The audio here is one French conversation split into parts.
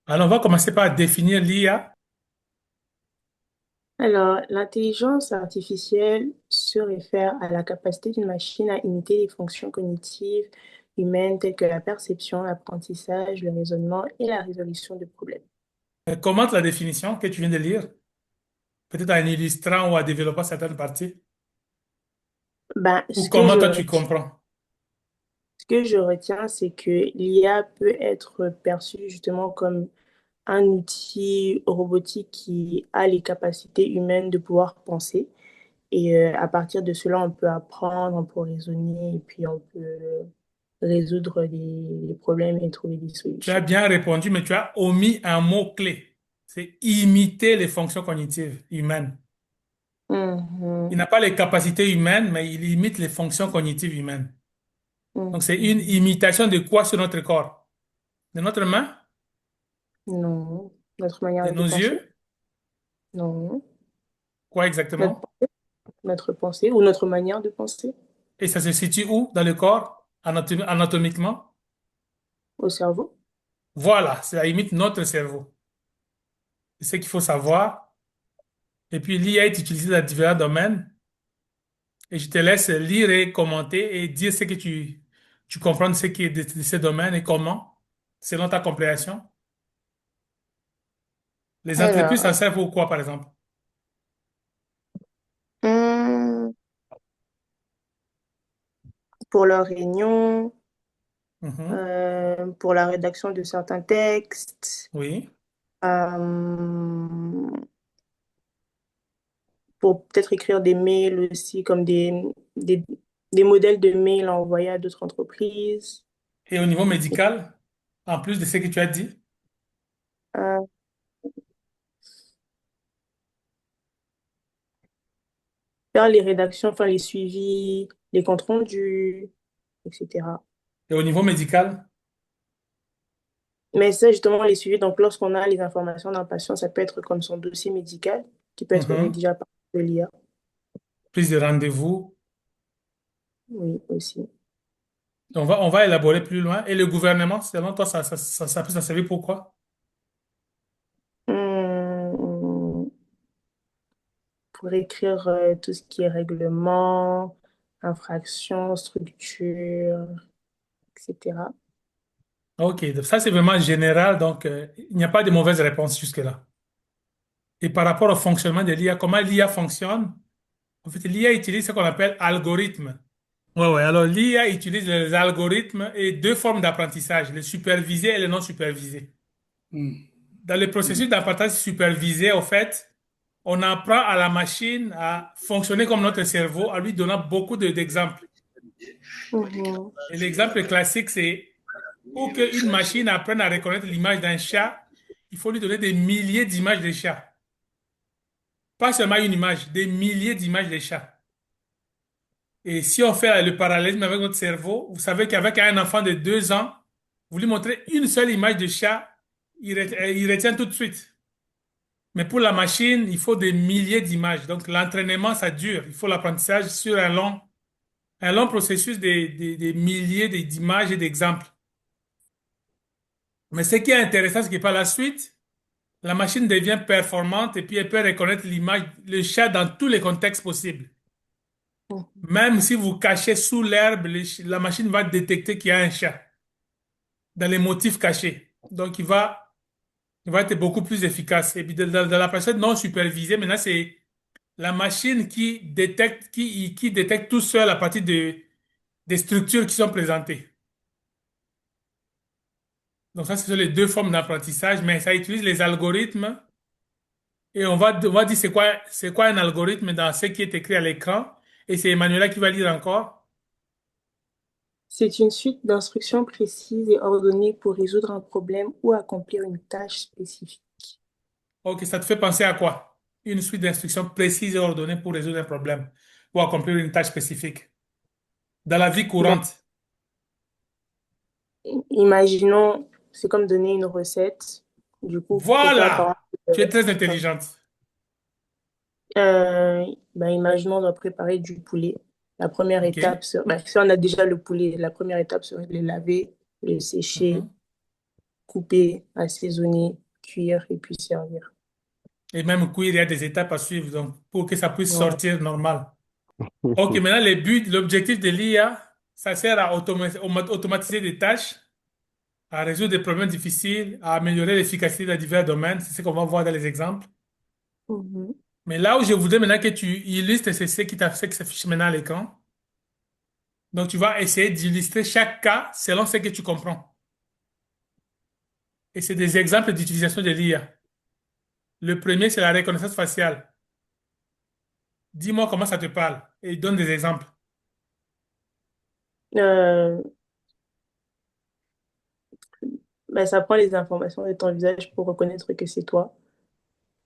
Alors, on va commencer par définir l'IA. Alors, l'intelligence artificielle se réfère à la capacité d'une machine à imiter les fonctions cognitives humaines telles que la perception, l'apprentissage, le raisonnement et la résolution de problèmes. Commente la définition que tu viens de lire, peut-être en illustrant ou en développant certaines parties, Ben, ou comment toi tu comprends. ce que je retiens, c'est que l'IA peut être perçue justement comme un outil robotique qui a les capacités humaines de pouvoir penser. Et à partir de cela, on peut apprendre, on peut raisonner et puis on peut résoudre les problèmes et trouver des Tu as solutions. bien répondu, mais tu as omis un mot-clé. C'est imiter les fonctions cognitives humaines. Il n'a Mhm, pas les capacités humaines, mais il imite les fonctions cognitives humaines. Donc, c'est une mhm. imitation de quoi sur notre corps? De notre main? Non. Notre De manière de nos penser? yeux? Non. Quoi Notre, exactement? notre pensée ou notre manière de penser Et ça se situe où dans le corps, anatomiquement? au cerveau? Voilà, ça imite notre cerveau. C'est ce qu'il faut savoir. Et puis, l'IA est utilisée dans divers domaines. Et je te laisse lire et commenter et dire ce que tu comprends de ce qui est de ces domaines et comment, selon ta compréhension. Les entreprises s'en Alors, servent pour quoi, par exemple? hum, pour leurs réunions, Mhm. pour la rédaction de certains textes, Oui. euh, pour peut-être écrire des mails aussi, comme des modèles de mails à envoyer à d'autres entreprises. Et au niveau médical, en plus de ce que tu as dit, Euh, Faire les rédactions, faire les suivis, les comptes rendus, etc. et au niveau médical, Mais ça, justement, les suivis, donc lorsqu'on a les informations d'un patient, ça peut être comme son dossier médical qui peut être mhm, rédigé à partir de l'IA. prise de rendez-vous, Oui, aussi. on va élaborer plus loin. Et le gouvernement, selon toi, ça peut s'en servir pour quoi? Hum, pour écrire tout ce qui est règlement, infraction, structure, etc. Ok, donc ça c'est vraiment général, donc il n'y a pas de mauvaise réponse jusque-là. Et par rapport au fonctionnement de l'IA, comment l'IA fonctionne? En fait, l'IA utilise ce qu'on appelle algorithme. Ouais, ouais. Alors, l'IA utilise les algorithmes et deux formes d'apprentissage, le supervisé et le non supervisé. Hmm. Dans le processus d'apprentissage supervisé, au fait, on apprend à la machine à fonctionner comme notre cerveau en lui donnant beaucoup d'exemples. Mhm. Et l'exemple classique, c'est pour qu'une machine apprenne à reconnaître l'image d'un chat, il faut lui donner des milliers d'images de chats. Pas seulement une image, des milliers d'images de chats. Et si on fait le parallélisme avec notre cerveau, vous savez qu'avec un enfant de 2 ans, vous lui montrez une seule image de chat, il retient tout de suite. Mais pour la machine, il faut des milliers d'images. Donc l'entraînement, ça dure. Il faut l'apprentissage sur un long processus de milliers d'images et d'exemples. Mais ce qui est intéressant, c'est que par la suite, la machine devient performante et puis elle peut reconnaître l'image, le chat dans tous les contextes possibles. Même si vous cachez sous l'herbe, la machine va détecter qu'il y a un chat dans les motifs cachés. Donc, il va être beaucoup plus efficace. Et puis, dans la personne non supervisée, maintenant, c'est la machine qui détecte tout seul à partir des structures qui sont présentées. Donc, ça, ce sont les deux formes d'apprentissage, mais ça utilise les algorithmes. Et on va dire c'est quoi un algorithme dans ce qui est écrit à l'écran. Et c'est Emmanuela qui va lire encore. C'est une suite d'instructions précises et ordonnées pour résoudre un problème ou accomplir une tâche spécifique. Ok, ça te fait penser à quoi? Une suite d'instructions précises et ordonnées pour résoudre un problème ou accomplir une tâche spécifique. Dans la vie Ben, courante. imaginons, c'est comme donner une recette. Du coup, quelqu'un, par Voilà! Tu es exemple, très intelligente. ben, imaginons, on doit préparer du poulet. La première OK? étape, ben, si on a déjà le poulet, la première étape serait de le laver, le sécher, Mhm. couper, assaisonner, cuire et puis servir. Et même cuire, il y a des étapes à suivre donc, pour que ça puisse Ouais. sortir normal. OK, maintenant, l'objectif de l'IA, ça sert à automatiser des tâches, à résoudre des problèmes difficiles, à améliorer l'efficacité dans divers domaines. C'est ce qu'on va voir dans les exemples. Mhm. Mais là où je voudrais maintenant que tu illustres, c'est ce qui s'affiche maintenant à l'écran. Donc, tu vas essayer d'illustrer chaque cas selon ce que tu comprends. Et c'est des exemples d'utilisation de l'IA. Le premier, c'est la reconnaissance faciale. Dis-moi comment ça te parle et donne des exemples. Euh, ben, ça prend les informations de ton visage pour reconnaître que c'est toi.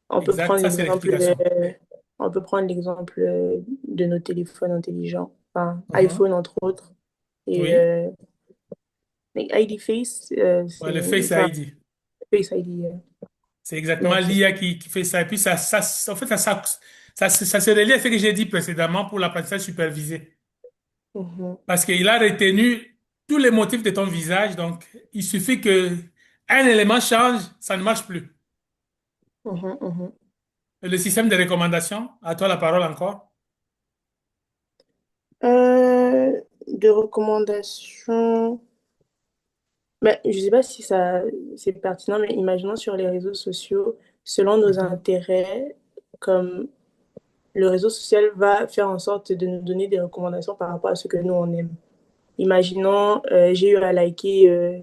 On peut Exact, prendre ça c'est l'exemple, l'explication. on peut prendre l'exemple de nos téléphones intelligents, enfin, Mhm. iPhone entre autres. Et Oui, like ID Face, ouais, le c'est, Face enfin, ID. Face ID. C'est exactement Donc, c'est ça. l'IA qui fait ça. Et puis, en fait, ça se relie à ce que j'ai dit précédemment pour l'apprentissage supervisé. Mhm, Parce qu'il a retenu tous les motifs de ton visage. Donc, il suffit que un élément change, ça ne marche plus. mhm, mhm. Le système de recommandation, à toi la parole encore. De recommandations. Ben, je ne sais pas si ça c'est pertinent, mais imaginons sur les réseaux sociaux, selon nos Mhm. intérêts, comme le réseau social va faire en sorte de nous donner des recommandations par rapport à ce que nous on aime. Imaginons, j'ai eu à liker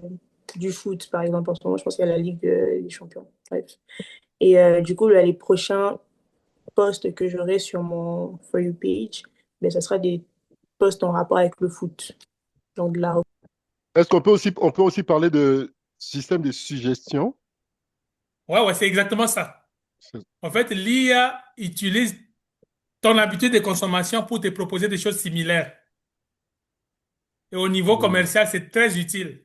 du foot, par exemple, en ce moment, je pense qu'il y a la Ligue des Champions. Bref. Et du coup, là, les prochains posts que j'aurai sur mon For You page, ben, ça sera des posts en rapport avec le foot. Donc, de la... Est-ce on peut aussi parler de système de suggestion? Ouais, ouais, c'est exactement ça. En fait, l'IA utilise ton habitude de consommation pour te proposer des choses similaires. Et au niveau Hmm. commercial, c'est très utile.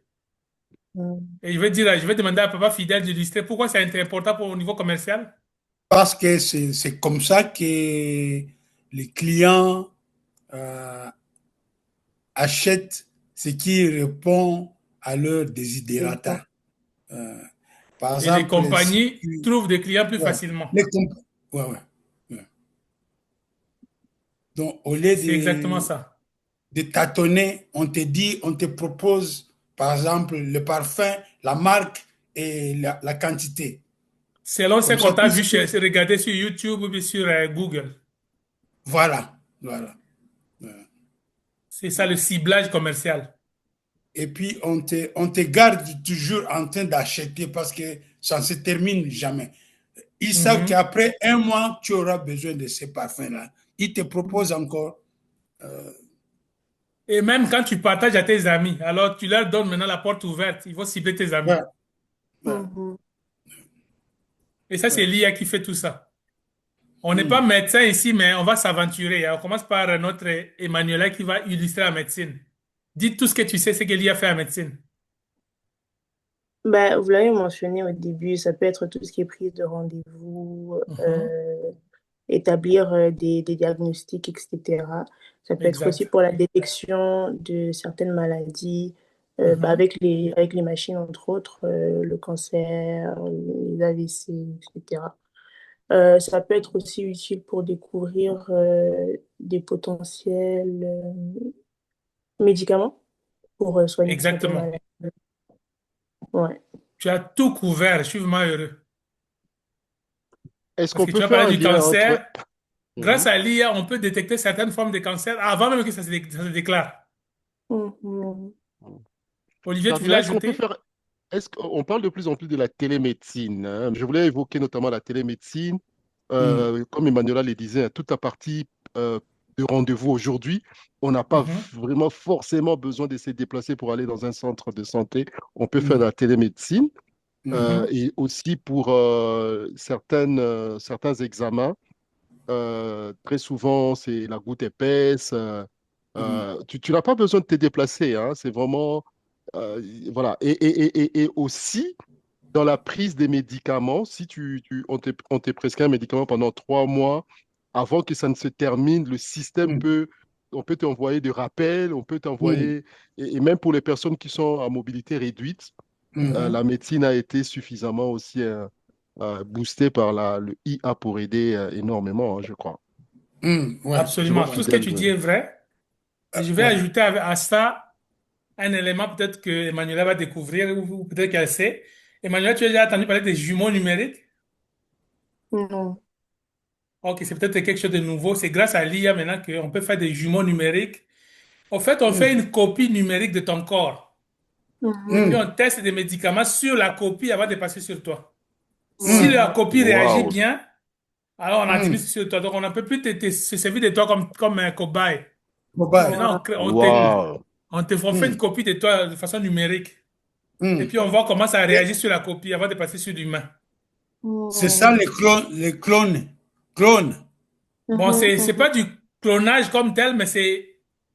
Mm. Et je vais demander à Papa Fidèle d'illustrer pourquoi c'est important pour au niveau commercial. Parce que c'est comme ça que les clients euh, achètent ce qui répond à leurs Besoin. desiderata. Euh, Par Et les exemple, si compagnies tu... trouvent des clients plus Ouais, facilement. ouais, ouais, ouais. Donc, au lieu C'est exactement ça. de tâtonner, on te dit, on te propose, par exemple, le parfum, la marque et la quantité. Selon ce Comme ça, qu'on t'a vu puisque... regarder sur YouTube ou bien sur Google. Voilà, voilà. C'est ça le ciblage commercial. Et puis, on te garde toujours en train d'acheter parce que ça ne se termine jamais. Ils savent Mhm. qu'après un mois, tu auras besoin de ces parfums-là. Ils te proposent encore. Et même quand tu partages à tes amis, alors tu leur donnes maintenant la porte ouverte. Il faut cibler tes amis. Ouais, ouais, Mhm. Et ça, c'est ouais. l'IA qui fait tout ça. On n'est pas Hmm. médecin ici, mais on va s'aventurer. On commence par notre Emmanuela qui va illustrer la médecine. Dis tout ce que tu sais, ce que l'IA fait en médecine. Ben, vous l'avez mentionné au début, ça peut être tout ce qui est prise de rendez-vous, Mhm. établir des diagnostics, etc. Ça peut être aussi Exact. pour la détection de certaines maladies, ben, Mhm. avec les machines, entre autres, le cancer, les AVC, etc. Ça peut être aussi utile pour découvrir des potentiels médicaments pour soigner certaines Exactement. maladies. Ouais. Tu as tout couvert. Je suis vraiment heureux. Est-ce Parce qu'on que peut tu as faire parlé un du lien entre... cancer. Grâce Mhm. à l'IA, on peut détecter certaines formes de cancer avant même que ça se déclare. Mhm. Olivier, tu voulais Fabien, est-ce qu'on peut ajouter? faire... Est-ce qu'on parle de plus en plus de la télémédecine, hein? Je voulais évoquer notamment la télémédecine. Hmm, Comme Emmanuela le disait, toute la partie euh, de rendez-vous aujourd'hui, on n'a pas Mhm. vraiment forcément besoin de se déplacer pour aller dans un centre de santé. On peut faire de hmm, la télémédecine mhm, et aussi pour certains examens. Très souvent, c'est la goutte épaisse. hmm, Tu n'as pas besoin de te déplacer, hein. C'est vraiment... voilà. Et aussi, dans la prise des médicaments, si on te prescrit un médicament pendant 3 mois, avant que ça ne se termine, hmm, on peut t'envoyer des rappels, on peut hmm, t'envoyer, et même pour les personnes qui sont à mobilité réduite, Mhm. la médecine a été suffisamment aussi boostée par le IA pour aider énormément, hein, je crois. Ouais, je Je vois Absolument. vois. Tout ce que Fidèle. tu dis est vrai. Et je vais Ouais. ajouter à ça un élément peut-être que Emmanuela va découvrir ou peut-être qu'elle sait. Emmanuela, tu as déjà entendu parler des jumeaux numériques? Non. Ok, c'est peut-être quelque chose de nouveau. C'est grâce à l'IA maintenant qu'on peut faire des jumeaux numériques. En fait, on fait Mm. une copie numérique de ton corps. Et puis Mhm. on teste des médicaments sur la copie avant de passer sur toi. Si Mm. la Ouais. copie réagit Waouh. bien, alors on Mm. administre sur toi. Donc on ne peut plus se servir de toi comme un cobaye. Mobile. Maintenant, Ouais. Waouh. on fait une Mm. copie de toi de façon numérique. Et Mm. puis on voit comment ça Et réagit sur la copie avant de passer sur l'humain. c'est ça Mhm. les clones. Clones. Bon, Mhm. c'est Mhm. pas du clonage comme tel, mais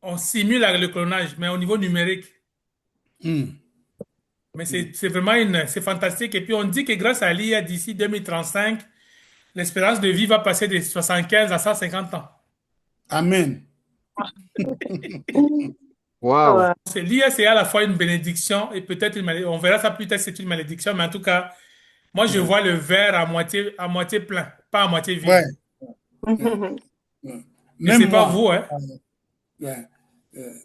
on simule le clonage, mais au niveau numérique. Mm. Mais Mm. c'est vraiment c'est fantastique. Et puis on dit que grâce à l'IA d'ici 2035, l'espérance de vie va passer de 75 à 150 ans. Amen. Waouh. Ouais. L'IA, c'est à la fois une bénédiction et peut-être une malédiction. On verra ça plus tard, c'est une malédiction, mais en tout cas, moi je Ouais. vois le verre à moitié plein, pas à moitié Ouais. vide. Ouais. Mhm. Ouais. Je Même sais pas moi. vous, hein. Ouais.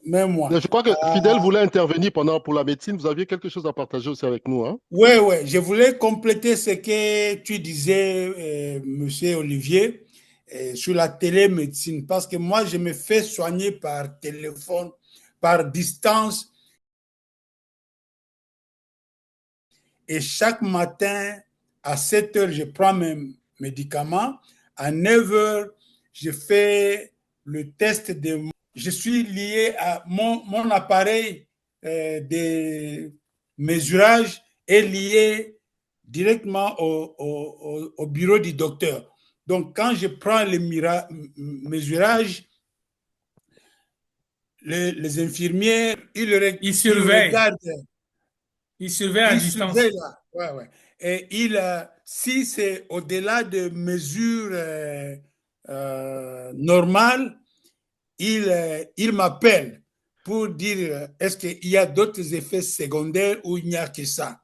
Même moi. Je crois que Fidèle voulait intervenir pour la médecine. Vous aviez quelque chose à partager aussi avec nous, hein? Ouais, ouais. Je voulais compléter ce que tu disais, Monsieur Olivier, sur la télémédecine, parce que moi, je me fais soigner par téléphone, par distance, et chaque matin, à 7 heures, je prends mes médicaments. À 9 heures, je fais le test de... Je suis lié à mon appareil de mesurage est lié directement au bureau du docteur. Donc, quand je prends le mesurage, les infirmières, Ils ils surveillent, regardent. ils surveillent à Il surveille distance. là. Ouais, ouais. Et si c'est au-delà de mesures normales, il m'appelle pour dire est-ce qu'il y a d'autres effets secondaires ou il n'y a que ça.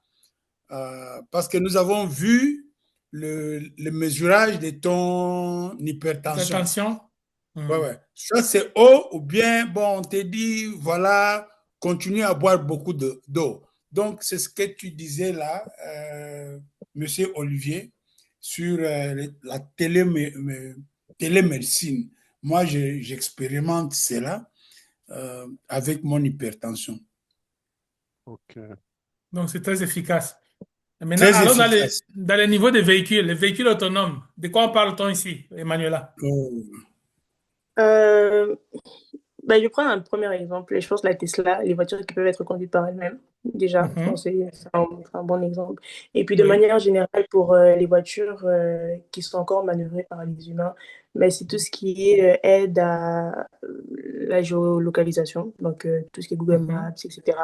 Parce que nous avons vu le mesurage de ton hypertension. Attention. Ouais, Hmm. ouais. Soit c'est haut ou bien, bon, on te dit, voilà, continue à boire beaucoup d'eau. Donc, c'est ce que tu disais là, Monsieur Olivier, sur la télémédecine. Moi, j'expérimente cela avec mon hypertension. Ok. Donc c'est très efficace. Et maintenant, Très allons efficace. dans les niveaux des véhicules, les véhicules autonomes. De quoi parle-t-on ici, Emmanuela? Oh. Euh, Bah, je vais prendre un premier exemple. Et je pense que la Tesla, les voitures qui peuvent être conduites par elles-mêmes, déjà, je pense Mhm. que c'est un bon exemple. Et puis de Oui. manière générale, pour les voitures qui sont encore manœuvrées par les humains, mais c'est tout ce qui est aide à la géolocalisation, donc tout ce qui est Google Mhm. Maps, etc.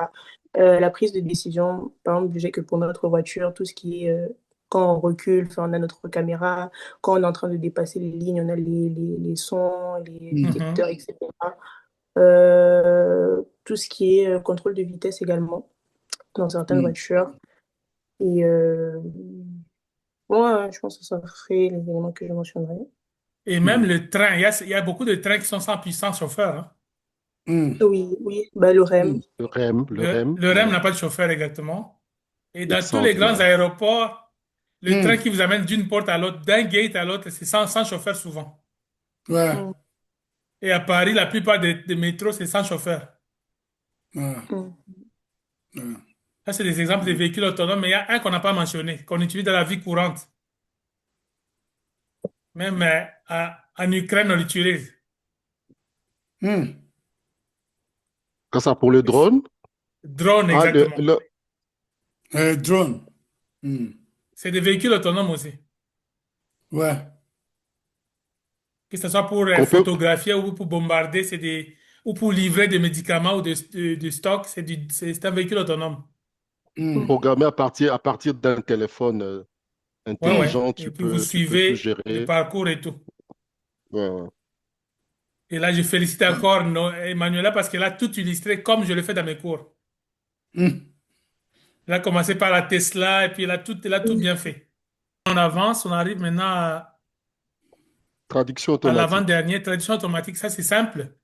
La prise de décision, par exemple, je sais que pour notre voiture, tout ce qui est quand on recule, enfin, on a notre caméra, quand on est en train de dépasser les lignes, on a les sons, les Hmm. détecteurs, Mhm. etc. Tout ce qui est contrôle de vitesse également dans certaines Hmm. voitures. Et moi, je pense que ça serait les éléments que je mentionnerais. Et même Hmm. le train, il y a beaucoup de trains qui sont sans puissant chauffeur, hein. Hmm. Oui, oui, bah, le Hmm. REM. Le REM, Le REM ouais. n'a pas de chauffeur exactement. Et dans tous les grands Extraordinaire. aéroports, le train Hmm. qui vous amène d'une porte à l'autre, d'un gate à l'autre, c'est sans chauffeur souvent. Ouais. Mm, Et à Paris, la plupart des métros, c'est sans chauffeur. Ouais. mm. Ouais. Ça, c'est des exemples de Hmm. véhicules autonomes, mais il y a un qu'on n'a pas mentionné, qu'on utilise dans la vie courante. Même en Ukraine, on l'utilise. Hmm. Quand ça pour le drone, Drone, ah, exactement. Drone. Hmm. C'est des véhicules autonomes aussi. Ouais. Que ce soit pour qu'on peut photographier ou pour bombarder, ou pour livrer des médicaments ou de stock, c'est un véhicule autonome. Hmm. programmer à partir d'un téléphone Ouais, ouais. intelligent, Et puis vous tu peux tout suivez le gérer. parcours et tout. Ouais, ouais. Et là, je félicite encore Emmanuela parce qu'elle a tout illustré comme je le fais dans mes cours. Hmm. Il a commencé par la Tesla et puis il a tout bien fait. On avance, on arrive maintenant Traduction à automatique. l'avant-dernier, traduction automatique. Ça, c'est simple.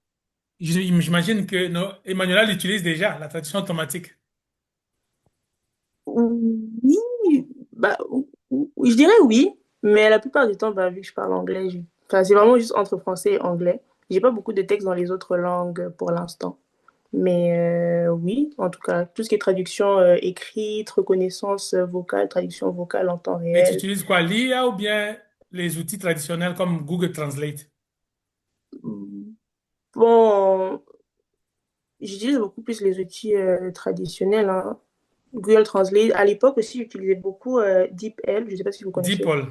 J'imagine que Emmanuela l'utilise déjà, la traduction automatique. Oui, bah, je dirais oui, mais la plupart du temps, bah, vu que je parle anglais, enfin, c'est vraiment juste entre français et anglais. J'ai pas beaucoup de textes dans les autres langues pour l'instant. Mais oui, en tout cas, tout ce qui est traduction écrite, reconnaissance vocale, traduction vocale en temps Mais tu réel. utilises quoi, l'IA ou bien les outils traditionnels comme Google Translate? Bon, j'utilise beaucoup plus les outils traditionnels, hein. Google Translate. À l'époque aussi, j'utilisais beaucoup DeepL. Je ne sais pas si vous connaissez. DeepL.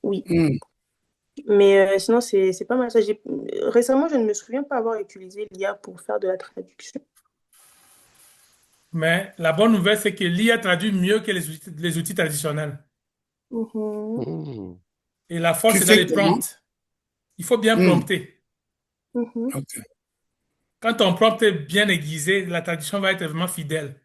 Oui. Hmm. Mais sinon, c'est pas mal ça. Récemment, je ne me souviens pas avoir utilisé l'IA pour faire de la traduction. Mais la bonne nouvelle, c'est que l'IA traduit mieux que les outils traditionnels. Mhm, Hmm. Et la Tu force est dans fais les comment? prompts. Il faut bien Hmm. prompter. mhm, Ok. Quand ton prompt est bien aiguisé, la traduction va être vraiment fidèle.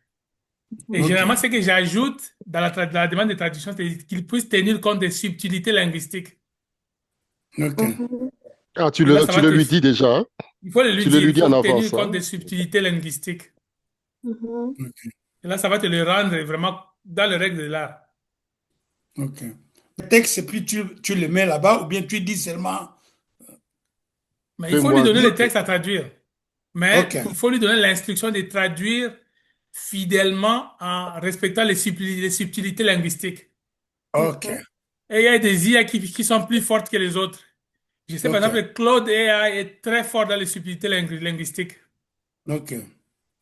Et Ok. généralement, ce que j'ajoute dans la demande de traduction, c'est qu'il puisse tenir compte des subtilités linguistiques. Ok. mhm, Ah, Et là, ça tu va le te... lui dis déjà, hein? Il faut le lui Tu le dire, lui il dis faut en tenir avance, compte des hein? subtilités linguistiques. mhm. Ok. Et là, ça va te le rendre vraiment dans les règles de l'art. Ok. Le texte, et puis tu le mets là-bas, ou bien tu dis seulement. Mais il faut lui Fais-moi. donner le Ok. texte à traduire. Mais Ok. il faut lui donner l'instruction de traduire fidèlement en respectant les subtilités linguistiques. Ok. Mhm. Et il y a des IA qui sont plus fortes que les autres. Je sais par Ok. exemple que Claude AI est très fort dans les subtilités linguistiques. Ok.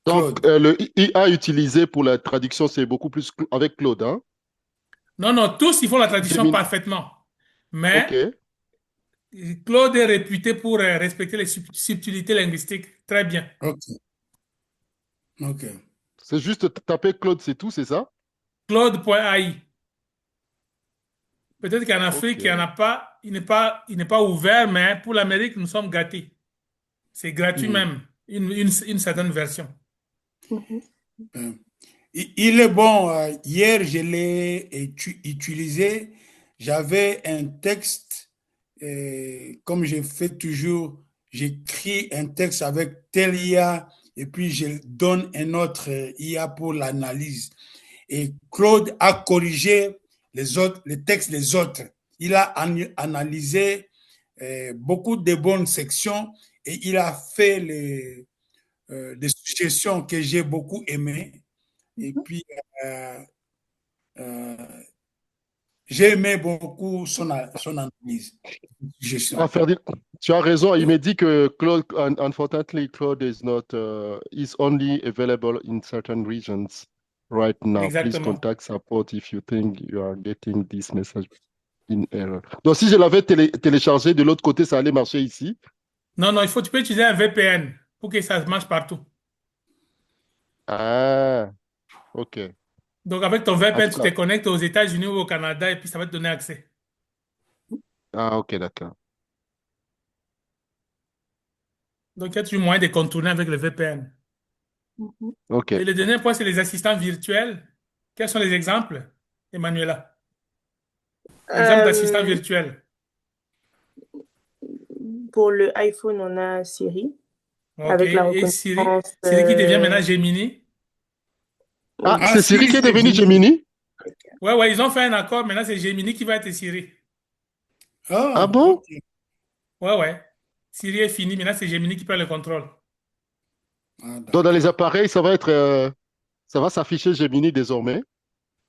Donc, Claude. le IA utilisé pour la traduction, c'est beaucoup plus avec Claude, hein? Non, non, tous ils font la traduction Gemini. parfaitement. Mais OK. Claude est réputé pour respecter les subtilités linguistiques très bien. Ok. Ok. C'est juste taper Claude, c'est tout, c'est ça? Claude.ai. Peut-être qu'en Afrique, il n'y en OK. a pas, il n'est pas ouvert, mais pour l'Amérique, nous sommes gâtés. C'est gratuit Hmm. même, une certaine version. Mhm. Euh, il est bon. Hier, je l'ai utilisé. J'avais un texte, comme je fais toujours, j'écris un texte avec tel IA et puis je donne un autre IA pour l'analyse. Et Claude a corrigé les textes des autres. Il a analysé beaucoup de bonnes sections et il a fait des suggestions que j'ai beaucoup aimées. Et Mhm. puis, euh, euh, j'ai aimé beaucoup son analyse, Ah, suggestion. Ferdi, tu as raison. Il me dit que Claude, unfortunately, Claude is not, is only available in certain regions right now. Please Exactement. contact support if you think you are getting this message in error. Donc, si je l'avais téléchargé de l'autre côté, ça allait marcher ici. Non, non, tu peux utiliser un VPN pour que ça marche partout. Ah, OK. Donc, avec ton En VPN, tout tu te cas, connectes aux États-Unis ou au Canada et puis ça va te donner accès. ah, OK, d'accord. Donc, il y a toujours moyen de contourner avec le VPN. Mhm. OK. Et le dernier point, c'est les assistants virtuels. Quels sont les exemples, Emmanuela? Exemple d'assistant Euh, virtuel. pour le iPhone, on a Siri OK. avec la Et Siri, reconnaissance. Siri qui devient maintenant Gemini. Ah, Oui. Ah, c'est Siri si, qui est c'est devenu Gemini. Gemini? Ouais, ouais, ils ont fait un accord. Maintenant, c'est Gemini qui va être Siri. Ah Ah, bon? ok. Ouais, ouais. Siri est fini. Maintenant, c'est Gemini qui prend le contrôle. Ah, Donc, dans les d'accord. appareils, ça va s'afficher Gemini désormais.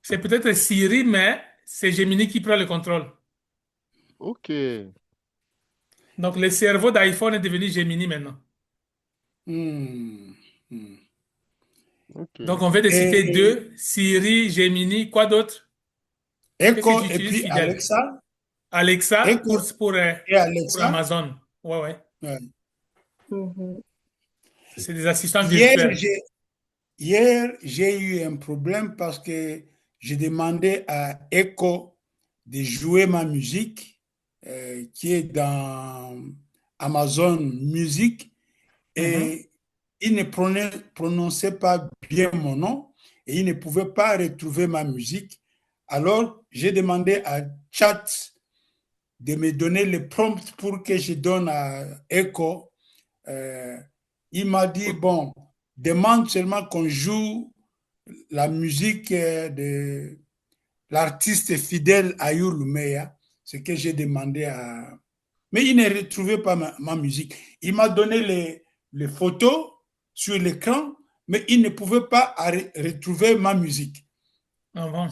C'est peut-être Siri, mais c'est Gemini qui prend le contrôle. OK. Donc, le cerveau d'iPhone est devenu Gemini maintenant. Hmm, hmm. Donc, OK. on vient de citer Et deux, Siri, Gemini, quoi d'autre? Qu'est-ce que tu Echo et utilises puis fidèle? Alexa. Alexa Echo et pour Alexa. Amazon. Ouais, ouais. Ouais. Mhm. C'est des assistants Hier, virtuels. j'ai Hier, j'ai eu un problème parce que j'ai demandé à Echo de jouer ma musique qui est dans Amazon Music Mhm. et il ne prononçait pas bien mon nom. et il ne pouvait pas retrouver ma musique. Alors, j'ai demandé à Chat de me donner le prompt pour que je donne à Echo. Il m'a dit, bon, demande seulement qu'on joue la musique de l'artiste fidèle Ayur Lumeya, ce que j'ai demandé à... Mais il ne retrouvait pas ma musique. Il m'a donné les photos sur l'écran, mais il ne pouvait pas retrouver ma musique. Ah bon.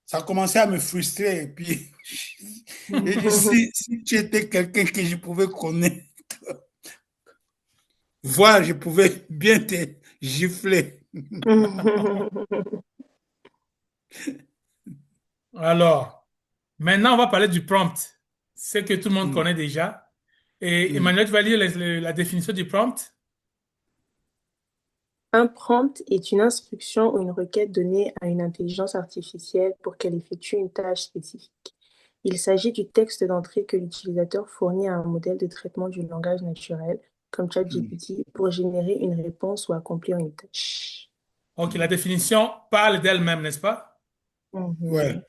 Ça a commencé à me frustrer. Et puis, j'ai dit, si tu étais quelqu'un que je pouvais connaître, voir, je pouvais bien te gifler. Alors, maintenant, on va parler du prompt. Ce que tout le monde connaît déjà. Et Emmanuel, tu vas lire la définition du prompt? Un prompt est une instruction ou une requête donnée à une intelligence artificielle pour qu'elle effectue une tâche spécifique. Il s'agit du texte d'entrée que l'utilisateur fournit à un modèle de traitement du langage naturel, comme ChatGPT, pour générer une réponse ou accomplir une tâche. Ok, la définition parle d'elle-même, n'est-ce pas? Ouais.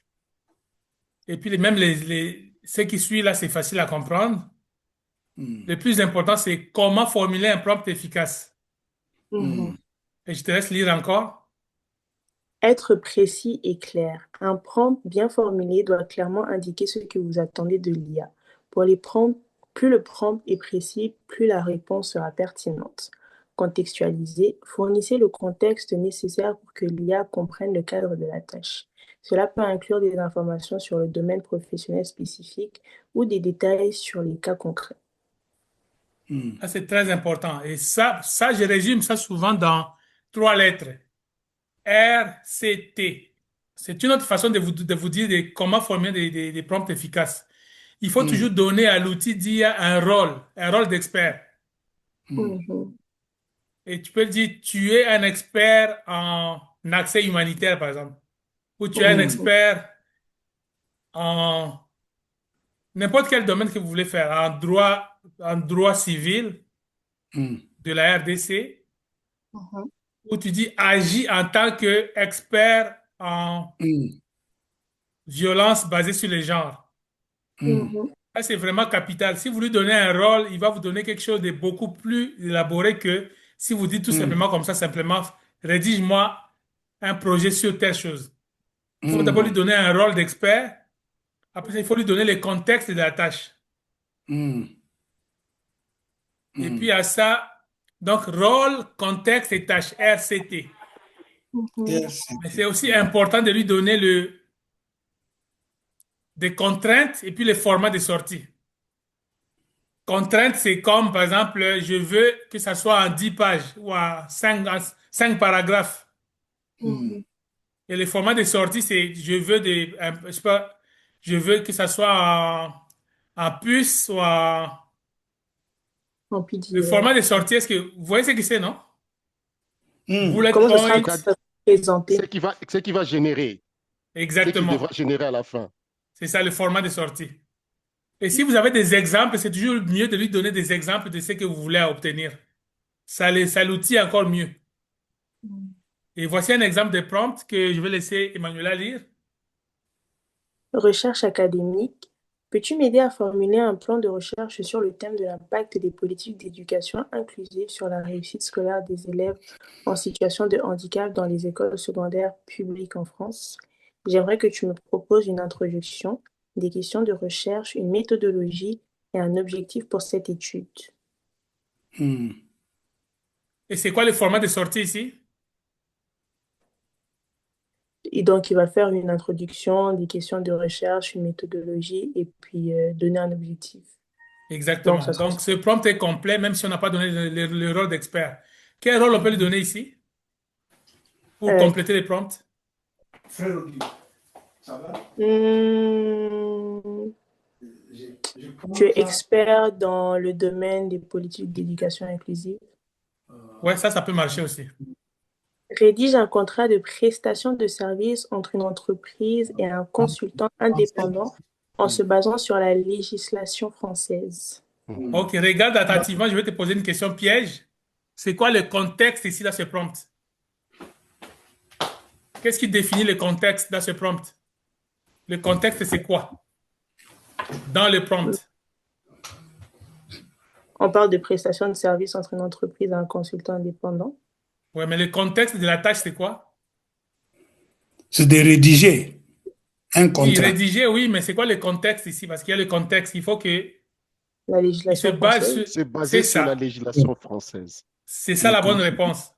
Et puis même ce qui suit là, c'est facile à comprendre. Le plus important, c'est comment formuler un prompt efficace. Et je te laisse lire encore. Être précis et clair. Un prompt bien formulé doit clairement indiquer ce que vous attendez de l'IA. Pour les prompts, plus le prompt est précis, plus la réponse sera pertinente. Contextualisez. Fournissez le contexte nécessaire pour que l'IA comprenne le cadre de la tâche. Cela peut inclure des informations sur le domaine professionnel spécifique ou des détails sur les cas concrets. Ça, c'est très important. Et ça, je résume ça souvent dans 3 lettres. RCT. C'est une autre façon de vous dire comment formuler des prompts efficaces. Il faut toujours donner à l'outil d'IA un rôle d'expert. Et tu peux dire, tu es un expert en accès humanitaire, par exemple. Ou tu es un expert en n'importe quel domaine que vous voulez faire, en droit civil de la RDC, où tu dis agis en tant qu'expert en violence basée sur les genres. Ça, c'est vraiment capital. Si vous lui donnez un rôle, il va vous donner quelque chose de beaucoup plus élaboré que si vous dites tout simplement comme ça, simplement, rédige-moi un projet sur telle chose. Il faut d'abord lui donner un rôle d'expert. Après ça, il faut lui donner le contexte de la tâche. Et puis à ça, donc rôle, contexte et tâche, RCT. Mais c'est aussi important de lui donner des contraintes et puis les formats de sortie. Contraintes, c'est comme, par exemple, je veux que ça soit en 10 pages ou en 5 paragraphes. Et le format de sortie, c'est je sais pas, je veux que ça soit en puce ou en... En Le PDF. format de sortie, est-ce que vous voyez ce que c'est, non? Bullet Comment ça sera points. présenté? Ce qui va générer, ce qui devra Exactement. générer à la fin. C'est ça le format de sortie. Et si vous avez des exemples, c'est toujours mieux de lui donner des exemples de ce que vous voulez obtenir. Ça l'outil encore mieux. Et voici un exemple de prompt que je vais laisser Emmanuela lire. Recherche académique. Peux-tu m'aider à formuler un plan de recherche sur le thème de l'impact des politiques d'éducation inclusive sur la réussite scolaire des élèves en situation de handicap dans les écoles secondaires publiques en France? J'aimerais que tu me proposes une introduction, des questions de recherche, une méthodologie et un objectif pour cette étude. Et c'est quoi le format de sortie ici? Et donc, il va faire une introduction, des questions de recherche, une méthodologie et puis donner un objectif. Exactement. Donc, ça sera Donc, ce prompt est complet, même si on n'a pas donné le rôle d'expert. Quel rôle on peut lui donner ici pour Euh, compléter les prompts? Tu es expert dans le domaine des politiques d'éducation inclusive. Ouais, ça peut marcher aussi. Rédige un contrat de prestation de service entre une entreprise et un consultant indépendant en se basant sur la législation française. Ok, regarde attentivement, je vais te poser une question piège. C'est quoi le contexte ici dans ce prompt? Qu'est-ce qui définit le contexte dans ce prompt? Le contexte, c'est quoi dans le prompt? On parle de prestation de service entre une entreprise et un consultant indépendant. Ouais, mais le contexte de la tâche, c'est quoi? C'est de rédiger un Oui, contrat. rédiger, oui, mais c'est quoi le contexte ici? Parce qu'il y a le contexte. Il faut que La il se législation base française. sur... C'est C'est basé sur la ça. législation française. C'est ça la bonne réponse.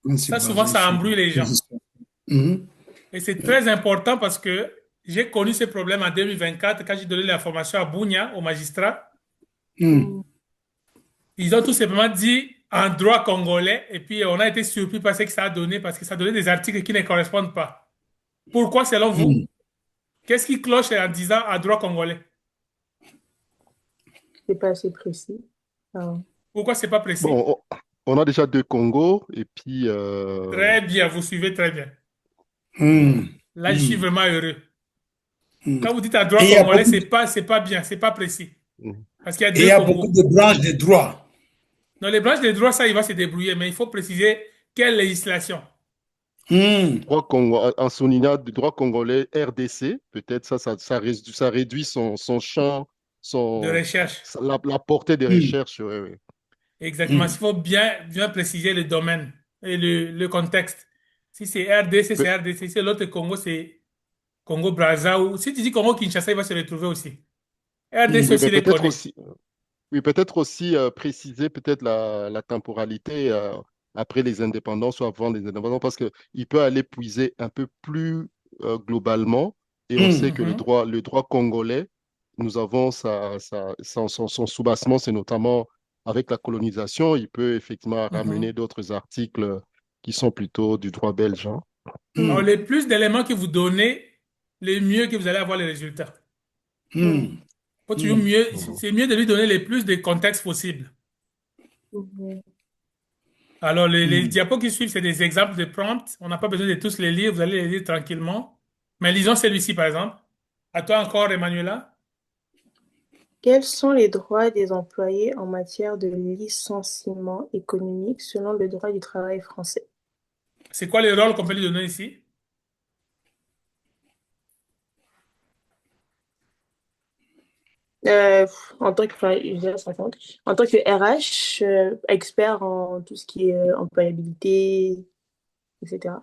C'est Ça, souvent, basé ça sur embrouille les gens. Mhm. Et c'est très important parce que j'ai connu ce problème en 2024 quand j'ai donné la formation à Bounia, au magistrat. Mhm. Ils ont tout simplement dit en droit congolais et puis on a été surpris par ce que ça a donné parce que ça donnait des articles qui ne correspondent pas. Pourquoi, selon vous? Mhm. Qu'est-ce qui cloche en disant en droit congolais? C'est pas assez précis. Ah. Pourquoi c'est pas précis? Bon, on a déjà deux Congos et puis Très bien, vous suivez très bien. Mhm. Là, je suis vraiment heureux. Mhm. Quand vous dites en Et droit il y a congolais, beaucoup, c'est pas bien, c'est pas précis. mm, Parce qu'il y a et il y deux a beaucoup Congos. de branches de droit. Dans les branches de droit, ça, il va se débrouiller, mais il faut préciser quelle législation Mhm. en soulignant du droit congolais RDC, peut-être ça réduit son champ, de recherche. la portée des Mhm. recherches. Ouais, ouais. Exactement. Il Mhm. faut bien préciser le domaine et le contexte. Si c'est RDC, Pe- c'est RDC. Si l'autre Congo, c'est Congo-Brazza. Ou si tu dis Congo-Kinshasa, il va se retrouver aussi. RDC Mhm. oui, aussi mais les connaît. peut-être aussi préciser peut-être la temporalité après les indépendants ou avant les indépendants, parce qu'il peut aller puiser un peu plus globalement. Et on sait Mhm. que Mhm, le droit congolais, nous avons son soubassement, c'est notamment avec la colonisation. Il peut effectivement mhm. ramener d'autres articles qui sont plutôt du droit belge, hein. Alors, Mhm. les plus d'éléments que vous donnez, le mieux que vous allez avoir les résultats. Mhm. Faut toujours Mhm. mieux, Mhm. c'est mieux de lui donner le plus de contexte possible. Mhm. Alors, les Mhm. diapos qui suivent, c'est des exemples de prompts. On n'a pas besoin de tous les lire, vous allez les lire tranquillement. Mais lisons celui-ci, par exemple. À toi encore, Emmanuela. Quels sont les droits des employés en matière de licenciement économique selon le droit du travail français? C'est quoi le rôle qu'on peut lui donner ici? En tant que, enfin, je dirais 50. En tant que RH, expert en tout ce qui est employabilité, etc.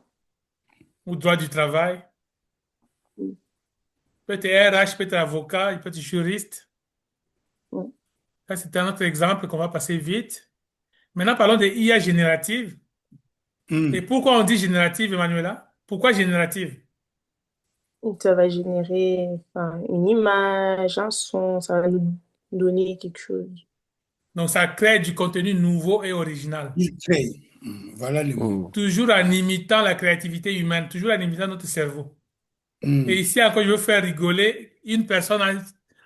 Ou droit du travail? Mm. Peut être RH, peut être avocat, il peut être juriste. Mm. Ça, c'est un autre exemple qu'on va passer vite. Maintenant, parlons de IA générative. Et Mhm. pourquoi on dit générative, Emmanuela? Pourquoi générative? Donc, ça va générer enfin, une image, un son, ça va nous donner quelque chose. Donc, ça crée du contenu nouveau et original. Il crée. Mhm. Voilà le mot. Mhm. Toujours en imitant la créativité humaine, toujours en imitant notre cerveau. Et Mhm. ici, encore, je veux faire rigoler. Une personne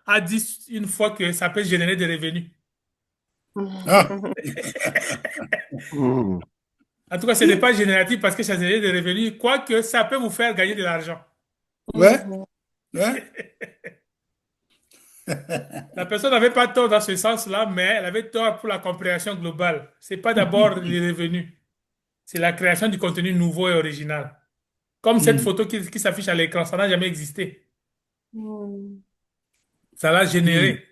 a dit une fois que ça peut générer des revenus. Ah, Mhm. En tout cas, ce n'est pas génératif parce que ça génère des revenus, quoique ça peut vous faire gagner de l'argent. ouais, ouais. La personne n'avait pas tort dans ce sens-là, mais elle avait tort pour la compréhension globale. C'est pas d'abord les revenus, c'est la création du contenu nouveau et original. Comme cette Mhm. photo qui s'affiche à l'écran, ça n'a jamais existé. Mm. Ça l'a Mhm. généré.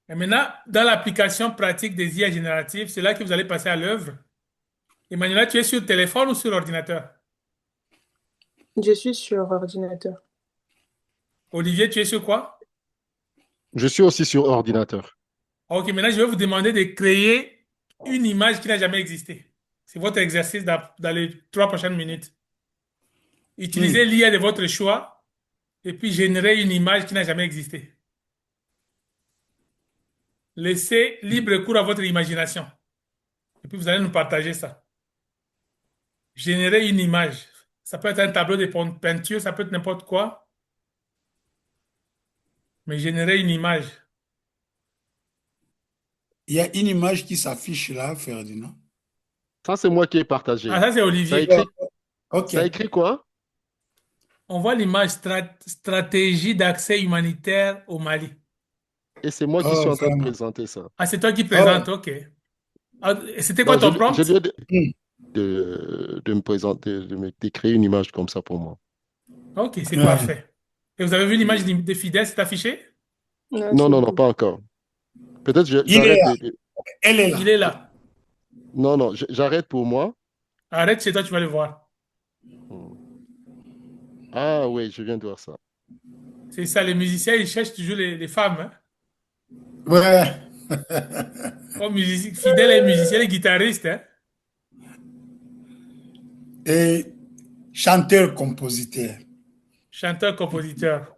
Et maintenant, dans l'application pratique des IA génératives, c'est là que vous allez passer à l'œuvre. Emmanuela, tu es sur téléphone ou sur ordinateur? Je suis sur ordinateur. Olivier, tu es sur quoi? Je suis aussi sur ordinateur. Ok, maintenant je vais vous demander de créer une image qui n'a jamais existé. C'est votre exercice dans les 3 prochaines minutes. Utilisez Mhm. l'IA de votre choix et puis générer une image qui n'a jamais existé. Laissez libre cours à votre imagination. Et puis vous allez nous partager ça. Générer une image. Ça peut être un tableau de peinture, ça peut être n'importe quoi, mais générer une image. Il y a une image qui s'affiche là, Ferdinand. Ça, c'est moi qui ai Ah, partagé. ça c'est Ça Olivier. Ouais, écrit, ok. ça écrit quoi? On voit l'image stratégie d'accès humanitaire au Mali. Et c'est moi qui suis Oh, en train de vraiment. présenter ça. Ah, c'est toi qui Oh, présente, ok. Ah, c'était quoi Non, ton je prompt? lui ai dit Hmm. de me présenter, de créer une image comme ça pour moi. Ok, c'est Ouais. parfait. Et vous avez vu l'image de Fidèle, c'est affiché? Non, Non, c'est non, non, beau. pas encore. Peut-être Il est j'arrête là, elle est Il là. est là. Non, non, j'arrête pour moi. Arrête chez toi, tu vas le voir. Hmm. Ah oui, je viens de voir ça. C'est ça, les musiciens, ils cherchent toujours les femmes, hein. Ouais. Comme Fidèle est musicien, et guitariste, hein. Et chanteur-compositeur. Chanteur, compositeur.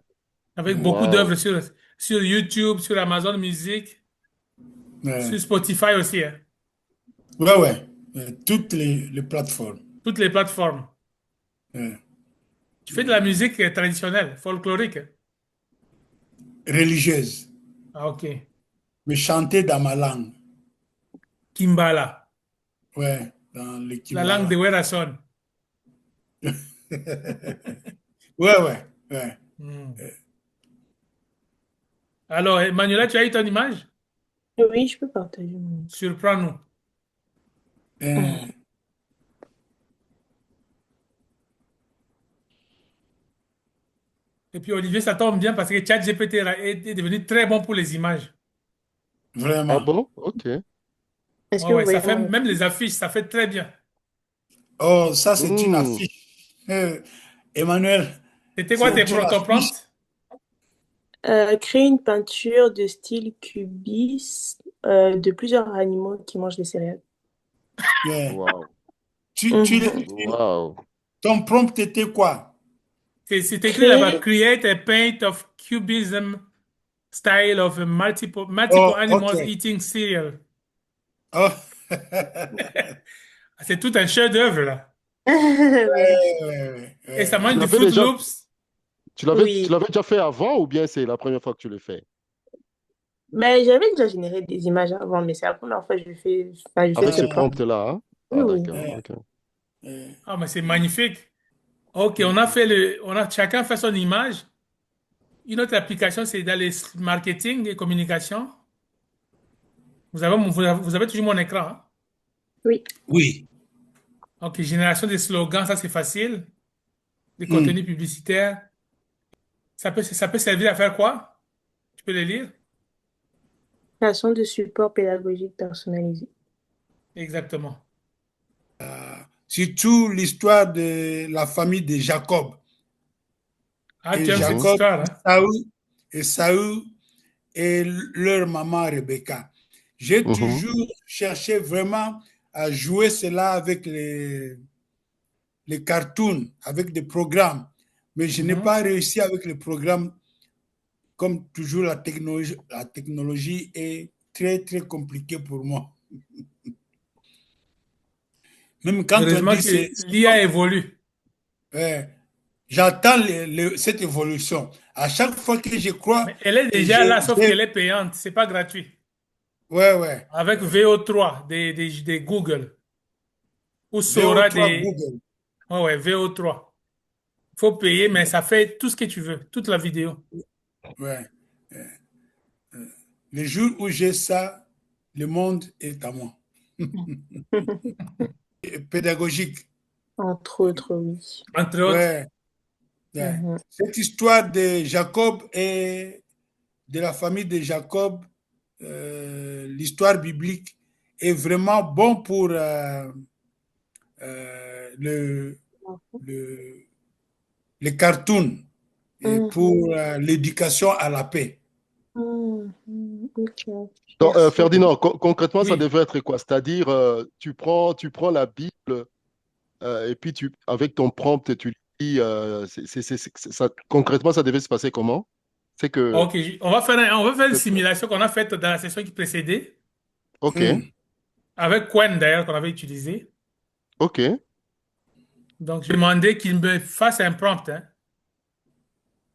Avec beaucoup d'œuvres Waouh. sur YouTube, sur Amazon Music, sur Ouais, Spotify aussi, hein. ouais. Ouais. Toutes les plateformes. Toutes les plateformes. Ouais. Tu fais de la musique traditionnelle, folklorique, hein. Religieuse. Ah, ok. Mais chanter dans ma langue. Kimbala, Ouais, dans le la langue de Kimbala. Werason. Ouais, ouais, ouais. Hmm. Alors, Manuela, tu as eu ton image? Oui, je peux partager mon écran. Surprends-nous. Euh, Et puis, Olivier, ça tombe bien parce que ChatGPT est devenu très bon pour les images. Ah vraiment. bon? Ok. Est-ce Ouais, que vous ouais, ça voyez fait mon même écran? les affiches, ça fait très bien. Oh, ça, c'est une Hmm. affiche. Emmanuel, C'était quoi c'est une ton affiche. prompt? Créer une peinture de style cubiste de plusieurs animaux qui mangent des céréales. Ouais. Waouh. Tu, tu, Mhm. Waouh. ton prompt était quoi? C'est écrit là-bas, Créer, create a paint of cubism style of multiple Oh, ok. animals eating cereal. Oh. C'est tout un chef-d'œuvre, là. oui, Ouais, ouais, Et ça ouais. Tu mange du l'avais Fruit déjà, Loops. tu oui. l'avais déjà fait avant ou bien c'est la première fois que tu le fais? Mais j'avais déjà généré des images avant, mais c'est la première fois que enfin, je fais Avec ce ce prompt. prompt-là, hein? Oui, Ah oui. d'accord, Ouais, ok. ouais. Ah, mais c'est magnifique. OK, on a chacun fait son image. Une autre application, c'est dans les marketing et communication. Vous avez toujours mon écran, hein? Oui. Oui. OK, génération des slogans, ça c'est facile. Des Hmm. contenus publicitaires. Ça peut servir à faire quoi? Tu peux les lire? Création de support pédagogique personnalisé. Exactement. Surtout l'histoire de la famille de Jacob. Ah, tu Et aimes cette Mhm, Jacob, histoire, hein? Saül et leur maman Rebecca. J'ai mhm, toujours cherché vraiment à jouer cela avec les cartoons, avec des programmes. Mais je n'ai Mhm. pas réussi avec les programmes. Comme toujours, la technologie est très, très compliquée pour moi. Même quand on Heureusement dit que l'IA évolue. ouais, j'attends cette évolution. À chaque fois que je crois, Mais elle est et déjà là, sauf qu'elle est payante. C'est pas gratuit. ouais, ouais, Avec VO3 des Google ou Sora VO3 des... Google, Ouais, ouais, VO3. Il faut payer, mais ça fait tout ce que tu veux, toute la vidéo. ouais. Le jour où j'ai ça, le monde est à moi. Et pédagogique, Entre autres, oui. Entre autres. ouais, ouais. Mhm. Cette histoire de Jacob et de la famille de Jacob, l'histoire biblique est vraiment bon pour euh, le, le, les cartoons et pour Mhm. l'éducation à la paix. Mhm. Ok. Donc, Merci. Ferdinand, concrètement, ça Oui. devait être quoi? C'est-à-dire, tu prends la Bible et puis avec ton prompt, tu lis. Concrètement, ça devait se passer comment? C'est que, OK, on va faire une simulation qu'on a faite dans la session qui précédait, ok, Hmm. avec Quen d'ailleurs, qu'on avait utilisé. ok. Donc, je demandais qu'il me fasse un prompt, hein.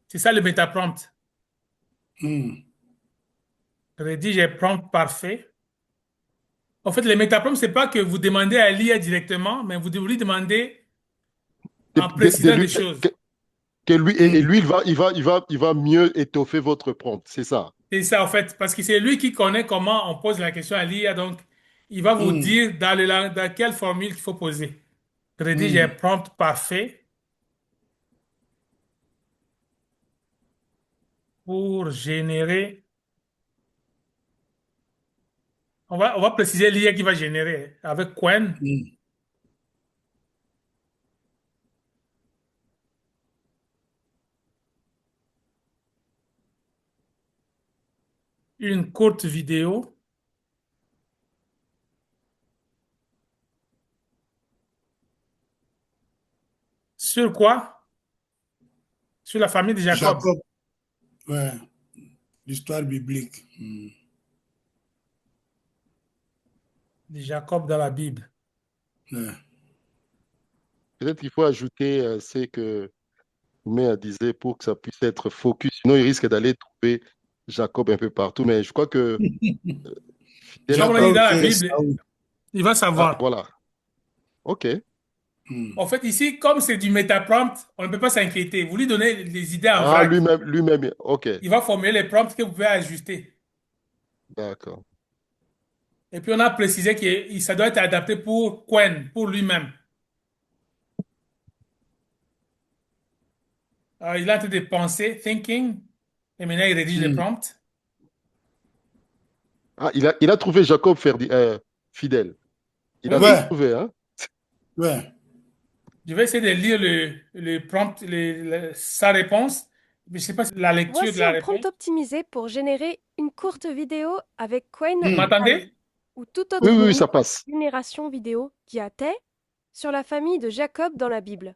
C'est ça le méta-prompt. Hmm. Rédige un prompt parfait. En fait, le méta-prompt, c'est pas que vous demandez à l'IA directement, mais vous lui demandez en De précisant des lui, choses. que lui, et Hmm. lui, il va mieux étoffer votre prompt, c'est ça. C'est ça, en fait, parce que c'est lui qui connaît comment on pose la question à l'IA, donc il va vous Hmm, dire dans quelle formule il faut poser. Rédige un hmm. prompt parfait pour générer. On va préciser l'IA qui va générer avec Quen. Hmm. Une courte vidéo. Sur quoi? Sur la famille de Jacob, Jacob, ouais, l'histoire biblique. Hmm, de Jacob dans la Bible. ouais. Peut-être qu'il faut ajouter ce que Oumé disait pour que ça puisse être focus. Sinon, il risque d'aller trouver Jacob un peu partout. Mais je crois que Tu Fidèle vas a me dire parlé. Jacob, dans la c'est Bible, Saoul. il va Ah, savoir. voilà. OK. Hmm. En fait, ici, comme c'est du métaprompt, on ne peut pas s'inquiéter. Vous lui donnez les idées en Ah, vrac. lui-même. OK. Il va formuler les prompts que vous pouvez ajuster. D'accord. Et puis, on a précisé que ça doit être adapté pour Quen, pour lui-même. Il a en train de penser, thinking, et maintenant il rédige les Hmm. prompts. Ah, il a trouvé Jacob Fidèle. Il Oui, a tout oui. Ouais, trouvé, hein? ouais. Je vais essayer de lire le prompt, sa réponse. Mais je ne sais pas si la lecture de Voici la un prompt réponse. optimisé pour générer une courte vidéo avec Quen Vous Hmm. m'entendez? AI ou toute Oui, autre oui, oui, technique ça passe. de génération vidéo qui a trait sur la famille de Jacob dans la Bible.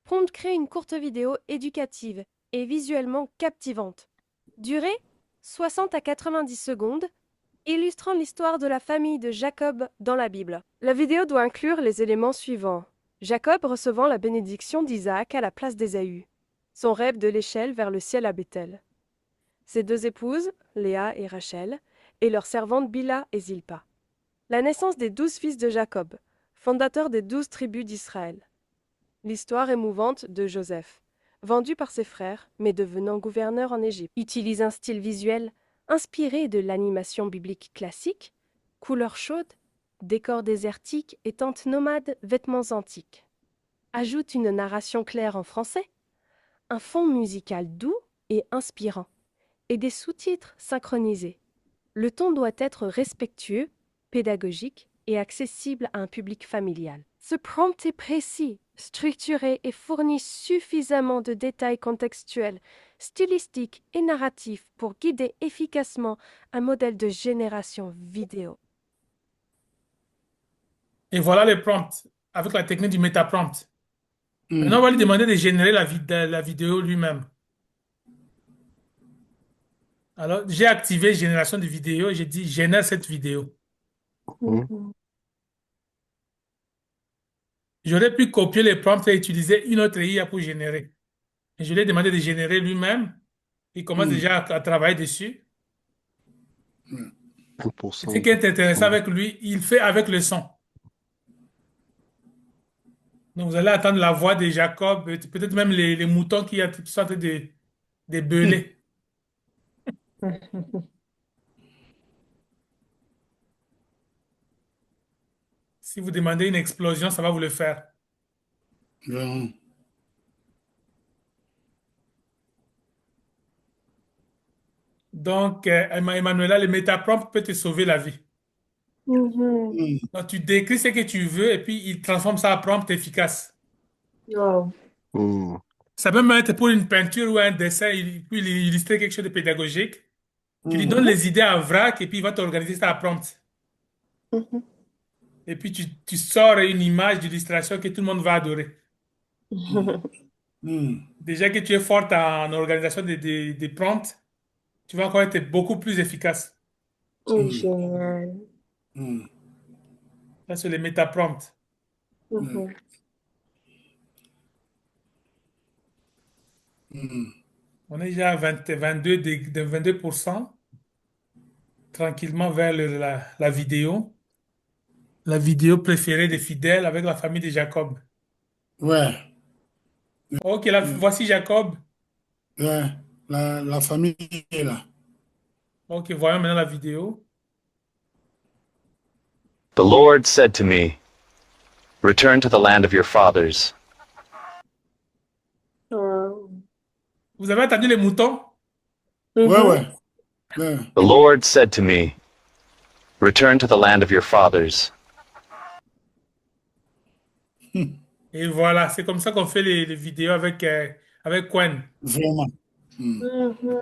Prompt crée une courte vidéo éducative et visuellement captivante. Durée 60 à 90 secondes, illustrant l'histoire de la famille de Jacob dans la Bible. La vidéo doit inclure les éléments suivants. Jacob recevant la bénédiction d'Isaac à la place d'Ésaü. Son rêve de l'échelle vers le ciel à Béthel. Ses deux épouses, Léa et Rachel, et leurs servantes Bila et Zilpa. La naissance des 12 fils de Jacob, fondateur des 12 tribus d'Israël. L'histoire émouvante de Joseph, vendu par ses frères, mais devenant gouverneur en Égypte. Utilise un style visuel inspiré de l'animation biblique classique, couleurs chaudes, décors désertiques et tentes nomades, vêtements antiques. Ajoute une narration claire en français, un fond musical doux et inspirant, et des sous-titres synchronisés. Le ton doit être respectueux, pédagogique et accessible à un public familial. Ce prompt est précis, structuré et fournit suffisamment de détails contextuels, stylistiques et narratifs pour guider efficacement un modèle de génération vidéo. Et voilà le prompt avec la technique du métaprompt. Maintenant, on Hmm. va lui demander de générer la vidéo lui-même. Alors, j'ai activé génération de vidéo et j'ai dit génère cette vidéo. Mhm. Mhm. J'aurais pu copier les prompts et utiliser une autre IA pour générer. Et je lui ai demandé de générer lui-même. Il commence Hmm. déjà à travailler dessus. Et ce 1%, qui est intéressant 2%. avec lui, il fait avec le son. Donc, vous allez attendre la voix de Jacob, peut-être même les moutons qui sont en train de beuler. Si vous demandez une explosion, ça va vous le faire. Hmm. Donc, Emmanuela, le métaprompt peut te sauver la vie. Mhm. Hmm. Donc, tu décris ce que tu veux et puis il transforme ça en prompt efficace. Wow. Hmm. Ça peut même être pour une peinture ou un dessin, il peut illustrer quelque chose de pédagogique. Tu lui Hmm. donnes Mhm. les idées en vrac et puis il va t'organiser ça à prompt. Mhm. Et puis tu sors une image d'illustration que tout le monde va adorer. Hmm. Déjà que tu es forte en organisation des prompts, tu vas encore être beaucoup plus efficace. Oh, Hmm. génial. Hmm. Ça, c'est les métaprompts. Hmm. Mhm. Hmm. On est déjà à 22, de 22%, tranquillement vers la vidéo. La vidéo préférée des fidèles avec la famille de Jacob. Ouais, Ok, ouais, voici Jacob. ouais. La famille est là. Ok, voyons maintenant la vidéo. The Lord said to me, return to the land of your fathers. Wow. Vous avez entendu les moutons? Ouais, Mhm. ouais. Ouais. The Lord said to me, return to the land of your fathers. Et voilà, c'est comme ça qu'on fait les vidéos avec Quen. Vraiment. Mm. Mhm.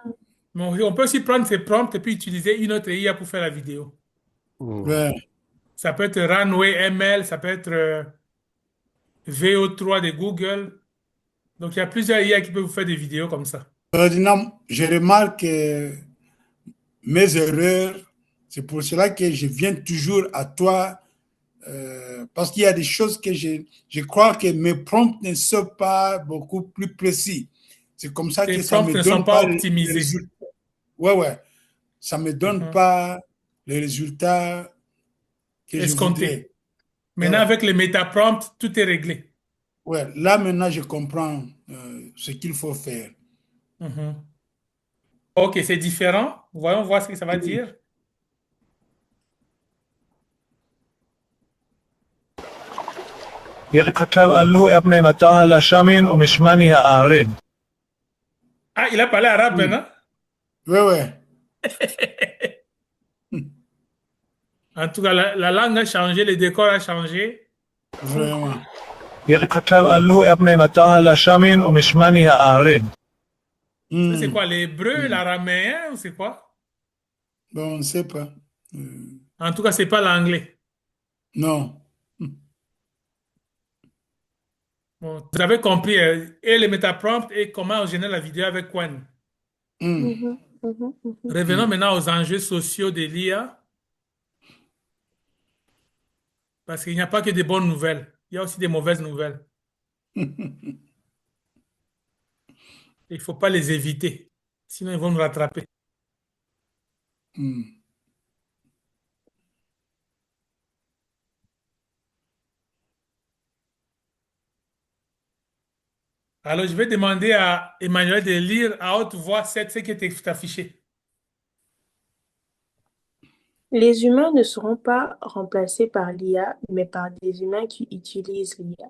Mais on peut aussi prendre ces prompts et puis utiliser une autre IA pour faire la vidéo. Ouais. Ça peut être Runway ML, ça peut être VO3 de Google. Donc, il y a plusieurs IA qui peuvent vous faire des vidéos comme ça. Ferdinand, je remarque mes erreurs. C'est pour cela que je viens toujours à toi parce qu'il y a des choses que je crois que mes prompts ne sont pas beaucoup plus précis. C'est comme ça Les que ça prompts me ne sont donne pas pas les optimisés. résultats. Ouais, ouais. Ça me donne Mhm. pas les résultats que je voudrais. Escompté. Ouais, Maintenant, ouais. avec les métaprompts, tout est réglé. Ouais. Là, maintenant, je comprends ce qu'il faut faire. Mhm. OK, c'est différent. Voyons voir ce que ça va dire. יכתב עלו אבני מטה לשמין ומשמני הארץ. Ah, il a parlé arabe maintenant? Ouais, ouais. En tout cas, la langue a changé, le décor a changé. Vraiment. יכתב עלו אבני מטה לשמין ומשמני הארץ. Ça, c'est Hmm. quoi, l'hébreu, l'araméen ou c'est quoi? Bon, on ne sait pas. En tout cas, c'est pas l'anglais. Non. Bon, vous avez compris, et les métaprompts et comment on génère la vidéo avec Quen. Hmm. Mhm. Mhm. Mhm. Revenons maintenant aux enjeux sociaux de l'IA, parce qu'il n'y a pas que des bonnes nouvelles, il y a aussi des mauvaises nouvelles. Il ne faut pas les éviter, sinon ils vont nous rattraper. Hmm. Alors, je vais demander à Emmanuel de lire à haute voix ce qui est affiché. Les humains ne seront pas remplacés par l'IA, mais par des humains qui utilisent l'IA.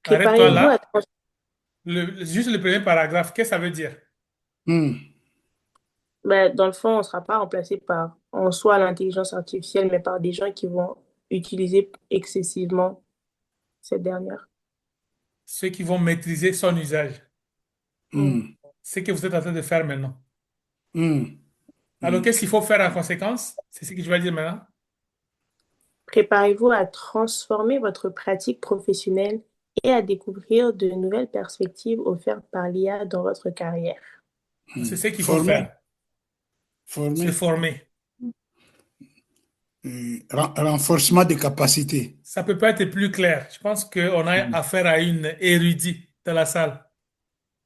Arrête-toi Préparez-vous à là. Juste le premier paragraphe, qu'est-ce que ça veut dire? Hmm. Ben, dans le fond, on ne sera pas remplacé par en soi l'intelligence artificielle, mais par des gens qui vont utiliser excessivement cette dernière. Ceux qui vont maîtriser son usage. Mm. Hmm. Ce que vous êtes en train de faire maintenant. Hmm. Alors, Hmm. qu'est-ce qu'il faut faire en conséquence? C'est ce que je vais dire maintenant. Préparez-vous à transformer votre pratique professionnelle et à découvrir de nouvelles perspectives offertes par l'IA dans votre carrière. C'est ce qu'il faut Former. faire. Se Former. former. Renforcement des capacités. Ça peut pas être plus clair. Je pense qu'on a affaire à une érudite dans la salle.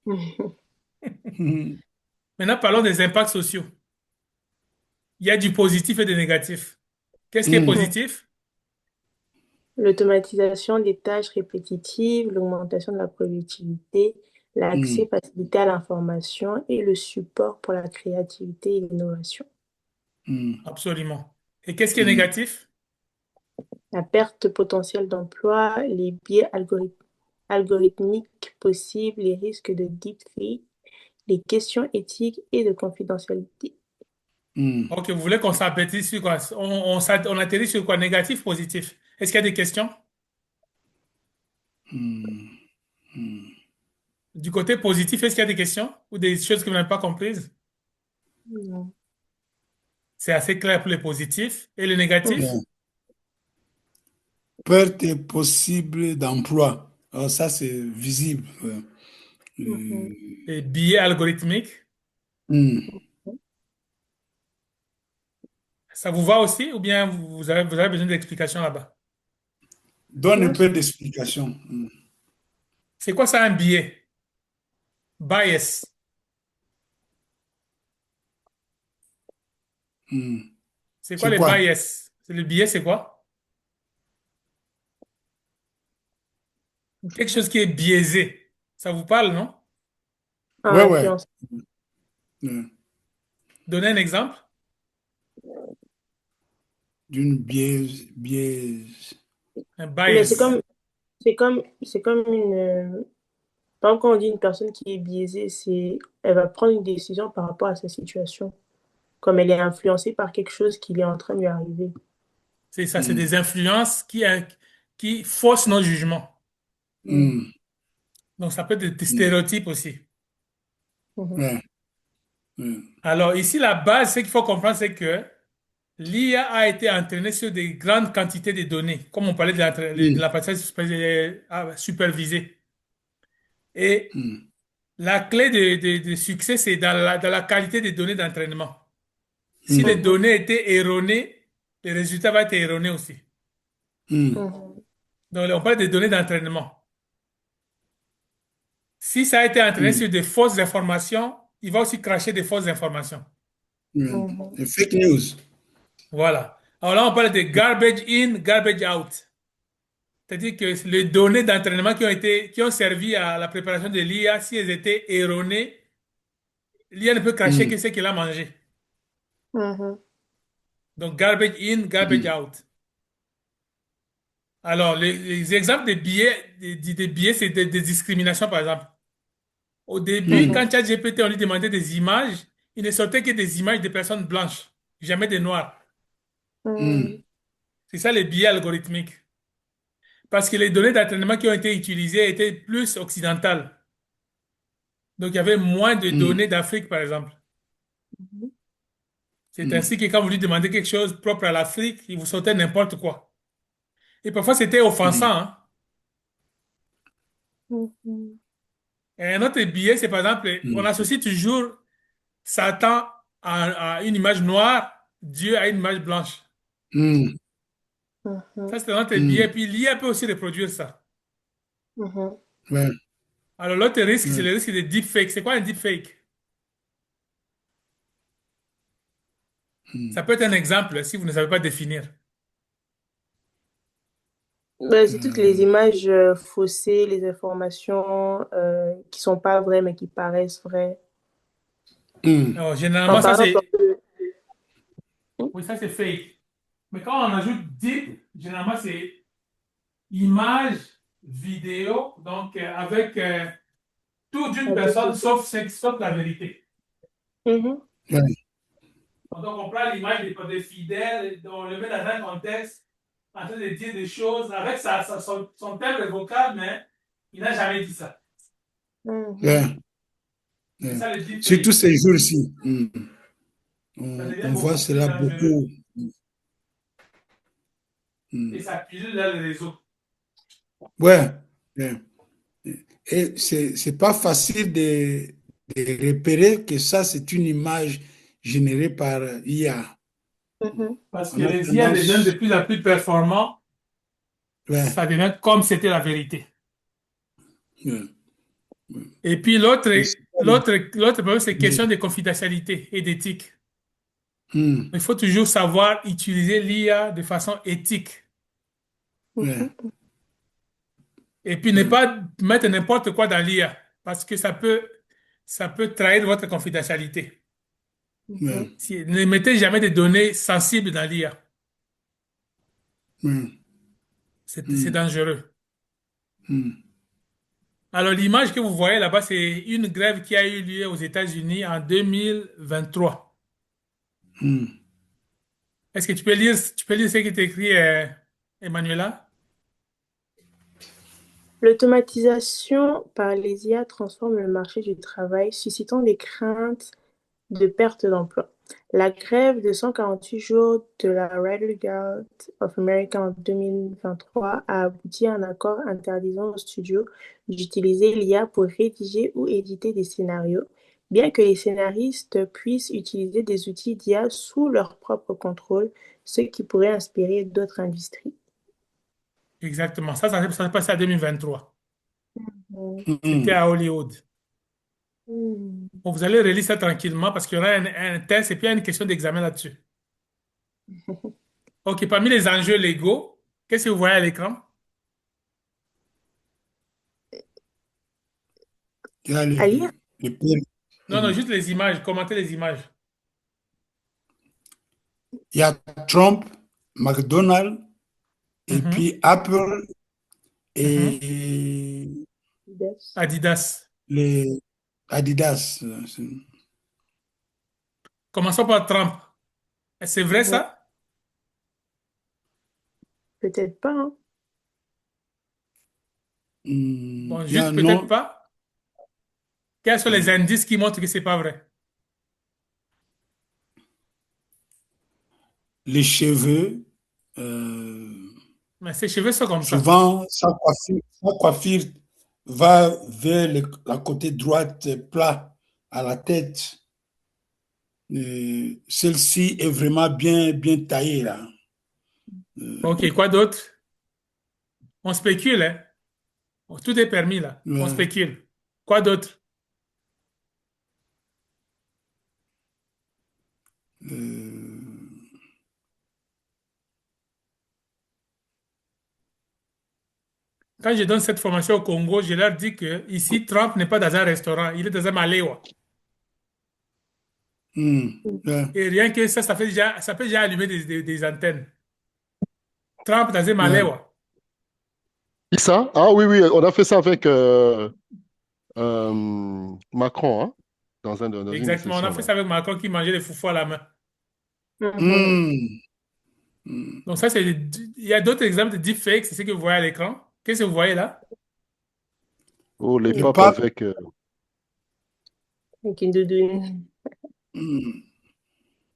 Hmm. Maintenant, parlons des impacts sociaux. Il y a du positif et du négatif. Qu'est-ce qui est Hmm. positif? L'automatisation des tâches répétitives, l'augmentation de la productivité, l'accès Hmm. facilité à l'information et le support pour la créativité et l'innovation. Hmm. Absolument. Et qu'est-ce qui est Hmm. négatif? La perte potentielle d'emploi, les biais algorithmiques possibles, les risques de deepfake, les questions éthiques et de confidentialité. Hmm. Ok, vous voulez qu'on s'appétisse sur quoi? On atterrit sur quoi? Négatif, positif? Est-ce qu'il y a des questions? Hmm. Hmm. Du côté positif, est-ce qu'il y a des questions ou des choses que vous n'avez pas comprises? Non. C'est assez clair pour les positifs. Et le Yeah. négatif? Perte possible d'emploi. Alors ça, c'est visible. Ouais. Mhm. Les biais algorithmiques? Hmm. Ça vous va aussi ou bien vous avez besoin d'explications là-bas? Donne un Non, peu d'explication. Hmm. C'est quoi ça un biais? Bias. Hmm. C'est quoi C'est les quoi? bias? Le biais, c'est quoi? Quelque chose qui est biaisé. Ça vous parle, non? Ouais, ouais. influence. Hmm. Donnez un exemple. d'une biaise. Un Mais bias. c'est comme par exemple, quand on dit une personne qui est biaisée, elle va prendre une décision par rapport à sa situation, comme elle est influencée par quelque chose qui est en train de lui arriver. C'est ça, c'est des influences qui faussent nos jugements. Hmm. Donc, ça peut être des Hmm. stéréotypes aussi. Mhm. Ouais. Ouais. Alors, ici, la base, ce qu'il faut comprendre, c'est que l'IA a été entraînée sur des grandes quantités de données, comme on parlait de Hmm. l'apprentissage supervisé. Et Hmm. la clé de succès, c'est dans la qualité des données d'entraînement. Si les Hmm. Mhm. données étaient erronées, les résultats vont être erronés aussi. Hmm. Mhm. Donc, on parle des données d'entraînement. Si ça a été entraîné Hmm. sur des fausses informations, il va aussi cracher des fausses informations. Ouais. Mhm. Les fake news. Voilà. Alors là, on parle de garbage in, garbage out. C'est-à-dire que les données d'entraînement qui ont servi à la préparation de l'IA, si elles étaient erronées, l'IA ne peut cracher Hmm. que ce qu'elle a mangé. Mhm. Donc, garbage in, garbage Hmm. out. Alors, les exemples de biais, des biais, c'est des discriminations, par exemple. Au début, Hmm. quand ChatGPT, on lui demandait des images, il ne sortait que des images de personnes blanches, jamais des noirs. Hmm. Mhm. C'est ça les biais algorithmiques. Parce que les données d'entraînement qui ont été utilisées étaient plus occidentales. Donc, il y avait moins de Hmm. données d'Afrique, par exemple. Mhm. C'est Hmm. ainsi que quand vous lui demandez quelque chose propre à l'Afrique, il vous sortait n'importe quoi. Et parfois, c'était offensant, Hmm. hein. Mhm. Et un autre biais, c'est par exemple, on Hmm. associe toujours Satan à une image noire, Dieu à une image blanche. Hmm. Mhm. Ça, c'est un autre Hmm. biais. Puis l'IA peut aussi reproduire ça. Mhm. Ouais. Alors, l'autre risque, c'est Ouais. le risque de deepfake. C'est quoi un deepfake? Hmm. Ça peut être un exemple si vous ne savez pas définir. Ben, c'est toutes les Euh, images faussées, les informations qui sont pas vraies mais qui paraissent vraies. hmm. Alors, En généralement, ça, par exemple, c'est... Oui, ça, c'est fake. Mais quand on ajoute deep, généralement, c'est image, vidéo, donc avec tout d'une avec personne, des- sauf la vérité. Mhm. Ouais. Donc, on prend l'image des fidèles, on le met dans un contexte, en train de dire des choses avec son thème vocal, mais il n'a jamais dit ça. Mhm. Ouais. C'est Ouais. ça le Surtout deepfake. ces jours-ci. Ça devient On voit beaucoup plus cela dangereux beaucoup. et Hmm. ça puise dans les réseaux. Ouais. Ouais. Et c'est pas facile de repérer que ça, c'est une image générée par IA. Mhm. Parce que On a les IA deviennent de tendance. plus en plus performants, Ouais. ça devient comme c'était la vérité. Ouais. Et puis Et c'est- l'autre problème, c'est question de confidentialité et d'éthique. Hmm. Il faut toujours savoir utiliser l'IA de façon éthique. Ouais. Mhm. Et puis ne Ouais. pas mettre n'importe quoi dans l'IA, parce que ça peut trahir votre confidentialité. Mhm. Ouais. Ne mettez jamais des données sensibles dans l'IA. Ouais. C'est Hmm. dangereux. Hmm. Alors, l'image que vous voyez là-bas, c'est une grève qui a eu lieu aux États-Unis en 2023. Hmm. Est-ce que tu peux lire ce qui est écrit, Emmanuela? L'automatisation par les IA transforme le marché du travail, suscitant des craintes de perte d'emploi. La grève de 148 jours de la Writers Guild of America en 2023 a abouti à un accord interdisant aux studios d'utiliser l'IA pour rédiger ou éditer des scénarios, bien que les scénaristes puissent utiliser des outils d'IA sous leur propre contrôle, ce qui pourrait inspirer d'autres industries. Exactement. Ça s'est passé en 2023. Mm. C'était Hmm. à Hollywood. Mm. Bon, vous allez relire ça tranquillement parce qu'il y aura un test et puis il y a une question d'examen là-dessus. OK, parmi les enjeux légaux, qu'est-ce que vous voyez à l'écran? Il y a À lire? le pôle. Non, non, Hmm. juste les images, commentez les images. Il y a Trump, McDonald's, et Mhm, puis Apple mhm. et Yes. Adidas. les Adidas. Commençons par Trump. C'est vrai Ouais, ça? peut-être pas, hein. Bon, juste Non, peut-être non, pas. Quels sont les indices qui montrent que c'est pas vrai? les cheveux, euh, Mais ses cheveux sont comme ça. souvent, sa coiffure va vers la côté droite, plat à la tête. Celle-ci est vraiment bien, bien taillée, là. Ok, quoi d'autre? On spécule, hein? Tout est permis là. On Ouais, spécule. Quoi d'autre? euh, Quand je donne cette formation au Congo, je leur dis que ici, Trump n'est pas dans un restaurant, il est dans un maléwa. ouais. Et rien que ça fait déjà, ça peut déjà allumer des antennes. Trump dans un Ouais. maléwa. Qui ça? Ah oui, oui, on a fait ça avec Macron, hein, dans une des Exactement. On a sessions, fait là. ça avec Macron qui mangeait des foufous à la main. Mhm. Hmm, hmm. Donc ça, il y a d'autres exemples de deepfakes, c'est ce que vous voyez à l'écran. Qu'est-ce que vous voyez là? Oh, les Le papes pape, avec... Avec une doudoune. hmm,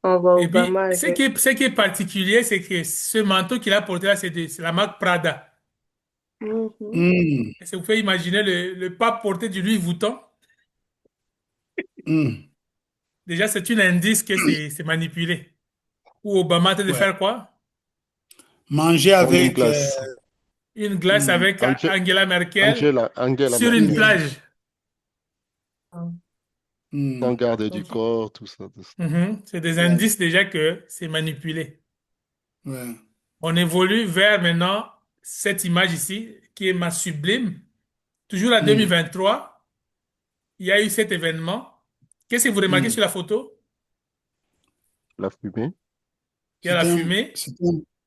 On voit Et puis, Obama avec. ce qui est particulier, c'est que ce manteau qu'il a porté là, c'est la marque Prada. Mhm. hmm, Est-ce que vous pouvez imaginer le pape porter du Louis Vuitton? hmm. Déjà, c'est un indice que c'est manipulé. Ou Obama a de Ouais. faire quoi? Manger prendre une avec glace. Une glace hmm, avec Angela Merkel Angela sur une Merkel, Engel. plage. Ah. sans Hmm, garde du Donc, corps, tout ça, tout ça. c'est des ouais, indices déjà que c'est manipulé. ouais, On évolue vers maintenant cette image ici, qui est ma sublime. Toujours en hmm, 2023, il y a eu cet événement. Qu'est-ce que vous remarquez hmm. sur la photo? La fumée. Il y a la C'est fumée. c'est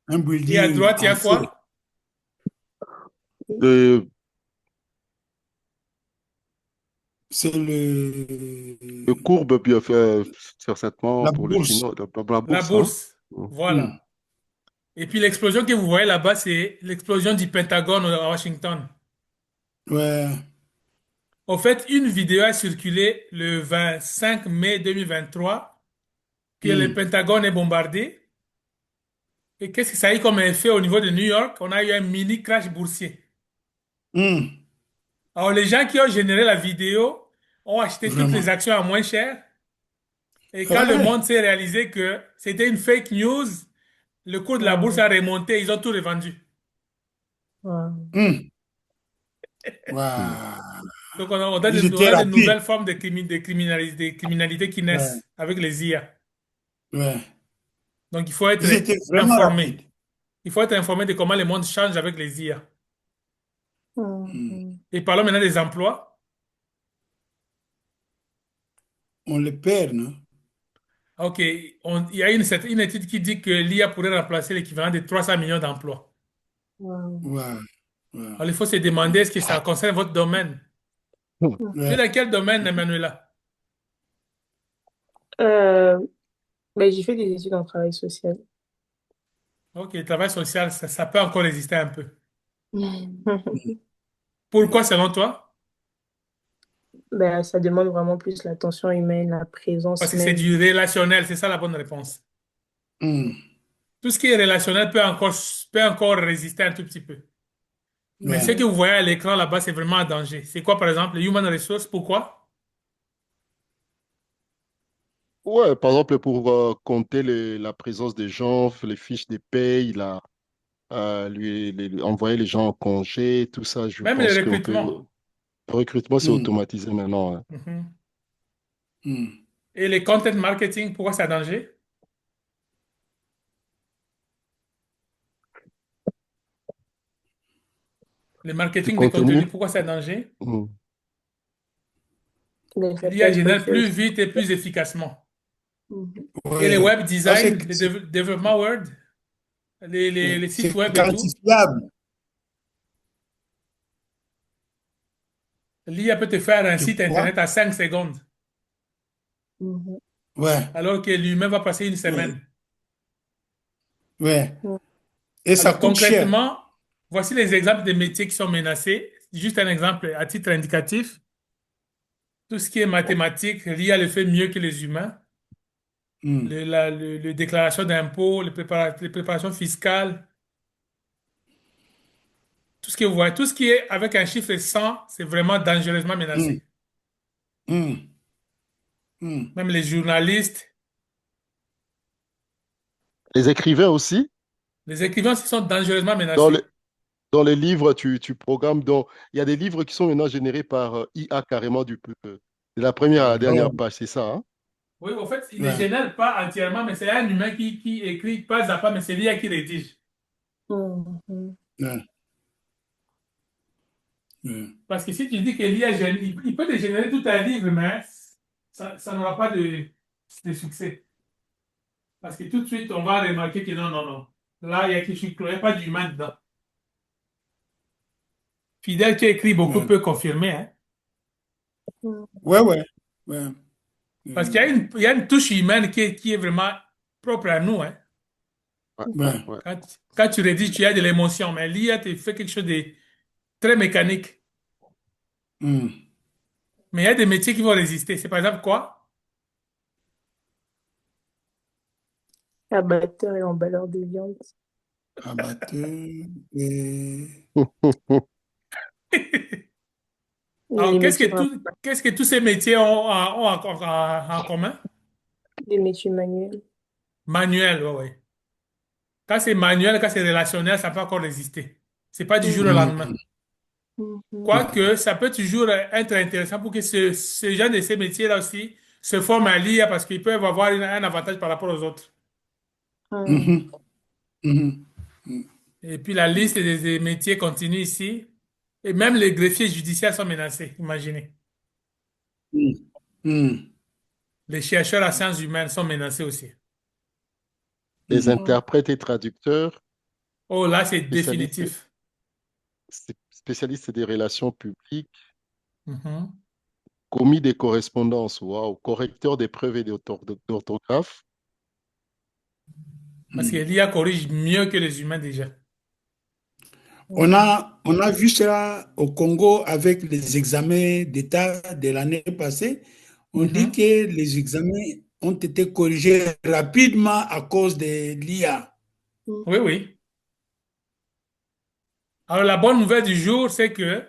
un Et à building droite, il y en a feu. quoi? Le, C'est le courbe, bien fait, certainement la pour le bourse. chinois, la La bourse, hein. bourse. Mm. Hmm, Voilà. Et puis l'explosion que vous voyez là-bas, c'est l'explosion du Pentagone à Washington. ouais. En fait, une vidéo a circulé le 25 mai 2023 que le Hmm, Pentagone est bombardé. Et qu'est-ce que ça a eu comme effet au niveau de New York? On a eu un mini crash boursier. hmm. Alors, les gens qui ont généré la vidéo ont acheté toutes les Vraiment. actions à moins cher. Et quand le Ouais. monde s'est réalisé que c'était une fake news, le cours de la bourse Wow. a remonté, ils ont tout revendu. Wow. Hmm. Mm. Wow. Donc, Ils on étaient a de rapides. nouvelles formes de criminalité qui Ouais, naissent avec les IA. ouais. Donc, il faut être Ils étaient vraiment rapides. informé. Il faut être informé de comment le monde change avec les IA. Hmm. Mhm. Et parlons maintenant des emplois. On les perd, non? OK, il y a une étude qui dit que l'IA pourrait remplacer l'équivalent de 300 millions d'emplois. Wow. Ouais, ouais, Alors, il faut se demander, est-ce que ça concerne votre domaine? Mm. Tu es ouais. dans quel domaine, Emmanuela? Euh, ben, j'ai fait des études en travail social. OK, le travail social, ça peut encore exister un peu. Pourquoi, selon toi? Ben, ça demande vraiment plus l'attention humaine, la Parce présence que c'est même. du relationnel, c'est ça la bonne réponse. Hmm, Tout ce qui est relationnel peut encore résister un tout petit peu. Mais ce que ouais. Mhm. vous voyez à l'écran là-bas, c'est vraiment un danger. C'est quoi, par exemple, les human resources? Pourquoi? Ouais, par exemple, pour compter la présence des gens, les fiches de paye, envoyer les gens en congé, tout ça, je Même le pense qu'on peut. recrutement. Le recrutement, c'est Hmm, automatisé maintenant, hein. Mhm. hmm. Et les content marketing, pourquoi c'est un danger? Le Du marketing de contenu. contenu, pourquoi c'est un danger? Mm. Ben, ça peut L'IA être génère fait plus aussi. vite et plus efficacement. Mhm. Et le Ouais. web Ça, design, le développement Word, les sites C'est web et tout. quantifiable. L'IA peut te faire un Tu site vois? internet à 5 secondes, Mhm. Ouais, alors que l'humain va passer une ouais, semaine. ouais. Mhm. Et ça Alors coûte cher. concrètement, voici les exemples des métiers qui sont menacés. Juste un exemple à titre indicatif. Tout ce qui est mathématique, l'IA le fait mieux que les humains. Hmm, Le déclaration d'impôts, les préparations fiscales, tout ce que vous voyez, tout ce qui est avec un chiffre 100, c'est vraiment dangereusement hmm, menacé. hmm, hmm. Même les journalistes, Les écrivains aussi, les écrivains aussi sont dangereusement dans les, menacés. dans les livres, tu programmes. Il y a des livres qui sont maintenant générés par IA carrément de la première à la dernière Ouais, page, c'est ça, hein? Oui, en fait, il ne ouais, génère pas entièrement, mais c'est un humain qui écrit pas à pas, mais c'est l'IA qui rédige. Mhm. ouais, ouais. Parce que si tu dis que l'IA, il peut te générer tout un livre, mais ça n'aura pas de succès. Parce que tout de suite, on va remarquer que non, non, non. Là, il y a quelque chose, il n'y a pas d'humain dedans. Fidèle qui a écrit beaucoup Ouais, peut confirmer, hein. ouais, ouais, ouais. Parce qu'il y a une touche humaine qui est vraiment propre à nous, hein. Ouais, ouais, Ouais. ouais. Quand tu rédiges, tu as de l'émotion, mais l'IA te fait quelque chose de très mécanique. Hmm. Mais il y a des métiers qui vont résister. C'est par exemple quoi? Abatteur et emballeur de viande. Abatteur et... Alors, Les métiers, vraiment, qu'est-ce que tous ces métiers ont en commun? les métiers manuels. Manuel, oui, oui. Quand c'est manuel, quand c'est relationnel, ça peut encore résister. C'est pas du jour au Mhm. lendemain. Hmm, Mhm. Quoique, ça peut toujours être intéressant pour que ce genre de ces métiers-là aussi se forment à l'IA parce qu'ils peuvent avoir un avantage par rapport aux autres. Mhm. mhm, mhm, Et puis la liste des métiers continue ici. Et même les greffiers judiciaires sont menacés, imaginez. hmm, hmm, Les chercheurs à sciences humaines sont menacés aussi. Les hmm. interprètes et traducteurs, Oh, là, c'est spécialistes, définitif. spécialistes des relations publiques, Mhm. commis des correspondances, waouh, correcteurs des preuves et d'orthographe. Parce que l'IA corrige mieux que les humains déjà. On a vu cela au Congo avec les examens d'État de l'année passée. On dit Mhm. que les examens ont été corrigés rapidement à cause de l'IA. Oui, oui. Alors, la bonne nouvelle du jour, c'est que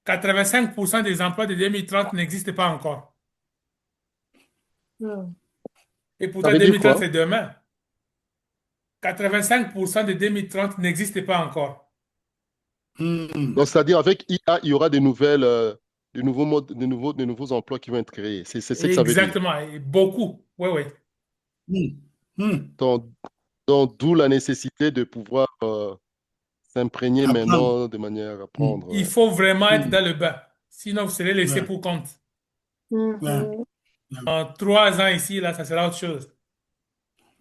85% des emplois de 2030 n'existent pas encore. Mhm. Et Ça pourtant, veut dire 2030, quoi? c'est demain. 85% de 2030 n'existent pas encore. Hmm. Donc, c'est-à-dire avec IA, il y aura des nouvelles, de nouveaux modes, de nouveaux emplois qui vont être créés. C'est ce que ça veut dire. Exactement. Et beaucoup. Oui, oui. Hmm. Hmm. Donc, d'où la nécessité de pouvoir s'imprégner Apprendre. maintenant de manière à Hmm. apprendre. Il Ouais. faut vraiment être Hmm. dans le bain. Sinon, vous serez laissé Ouais. pour compte. Ouais. Mhm. En 3 ans ici, là, ça sera autre chose.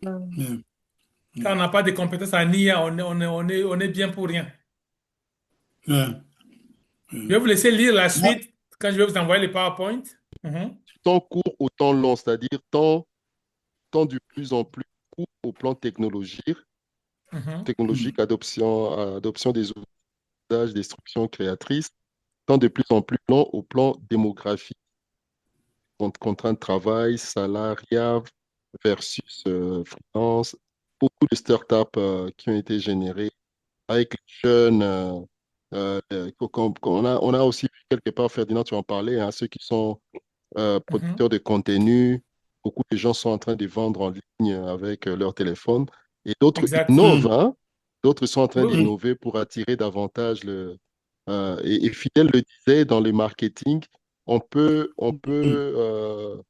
Mhm. Ouais. Quand on n'a pas de compétences en IA, on est bien pour rien. Ouais. Je vais vous laisser lire la Moi, suite quand je vais vous envoyer les PowerPoint. Mhm. Temps court au temps long, c'est-à-dire temps de plus en plus court au plan Mhm. technologique, adoption des usages, destruction créatrice, temps de plus en plus long au plan démographique, contraintes de travail, salariat versus freelance, beaucoup de startups qui ont été générées avec les jeunes. On a aussi vu quelque part, Ferdinand, tu en parlais, hein, ceux qui sont Mhm. producteurs de contenu. Beaucoup de gens sont en train de vendre en ligne avec leur téléphone. Et d'autres Exact. innovent, hmm. hein. D'autres sont en train Oui, Hmm. oui. d'innover pour attirer davantage et Fidèle le disait, dans le marketing, Hmm. on peut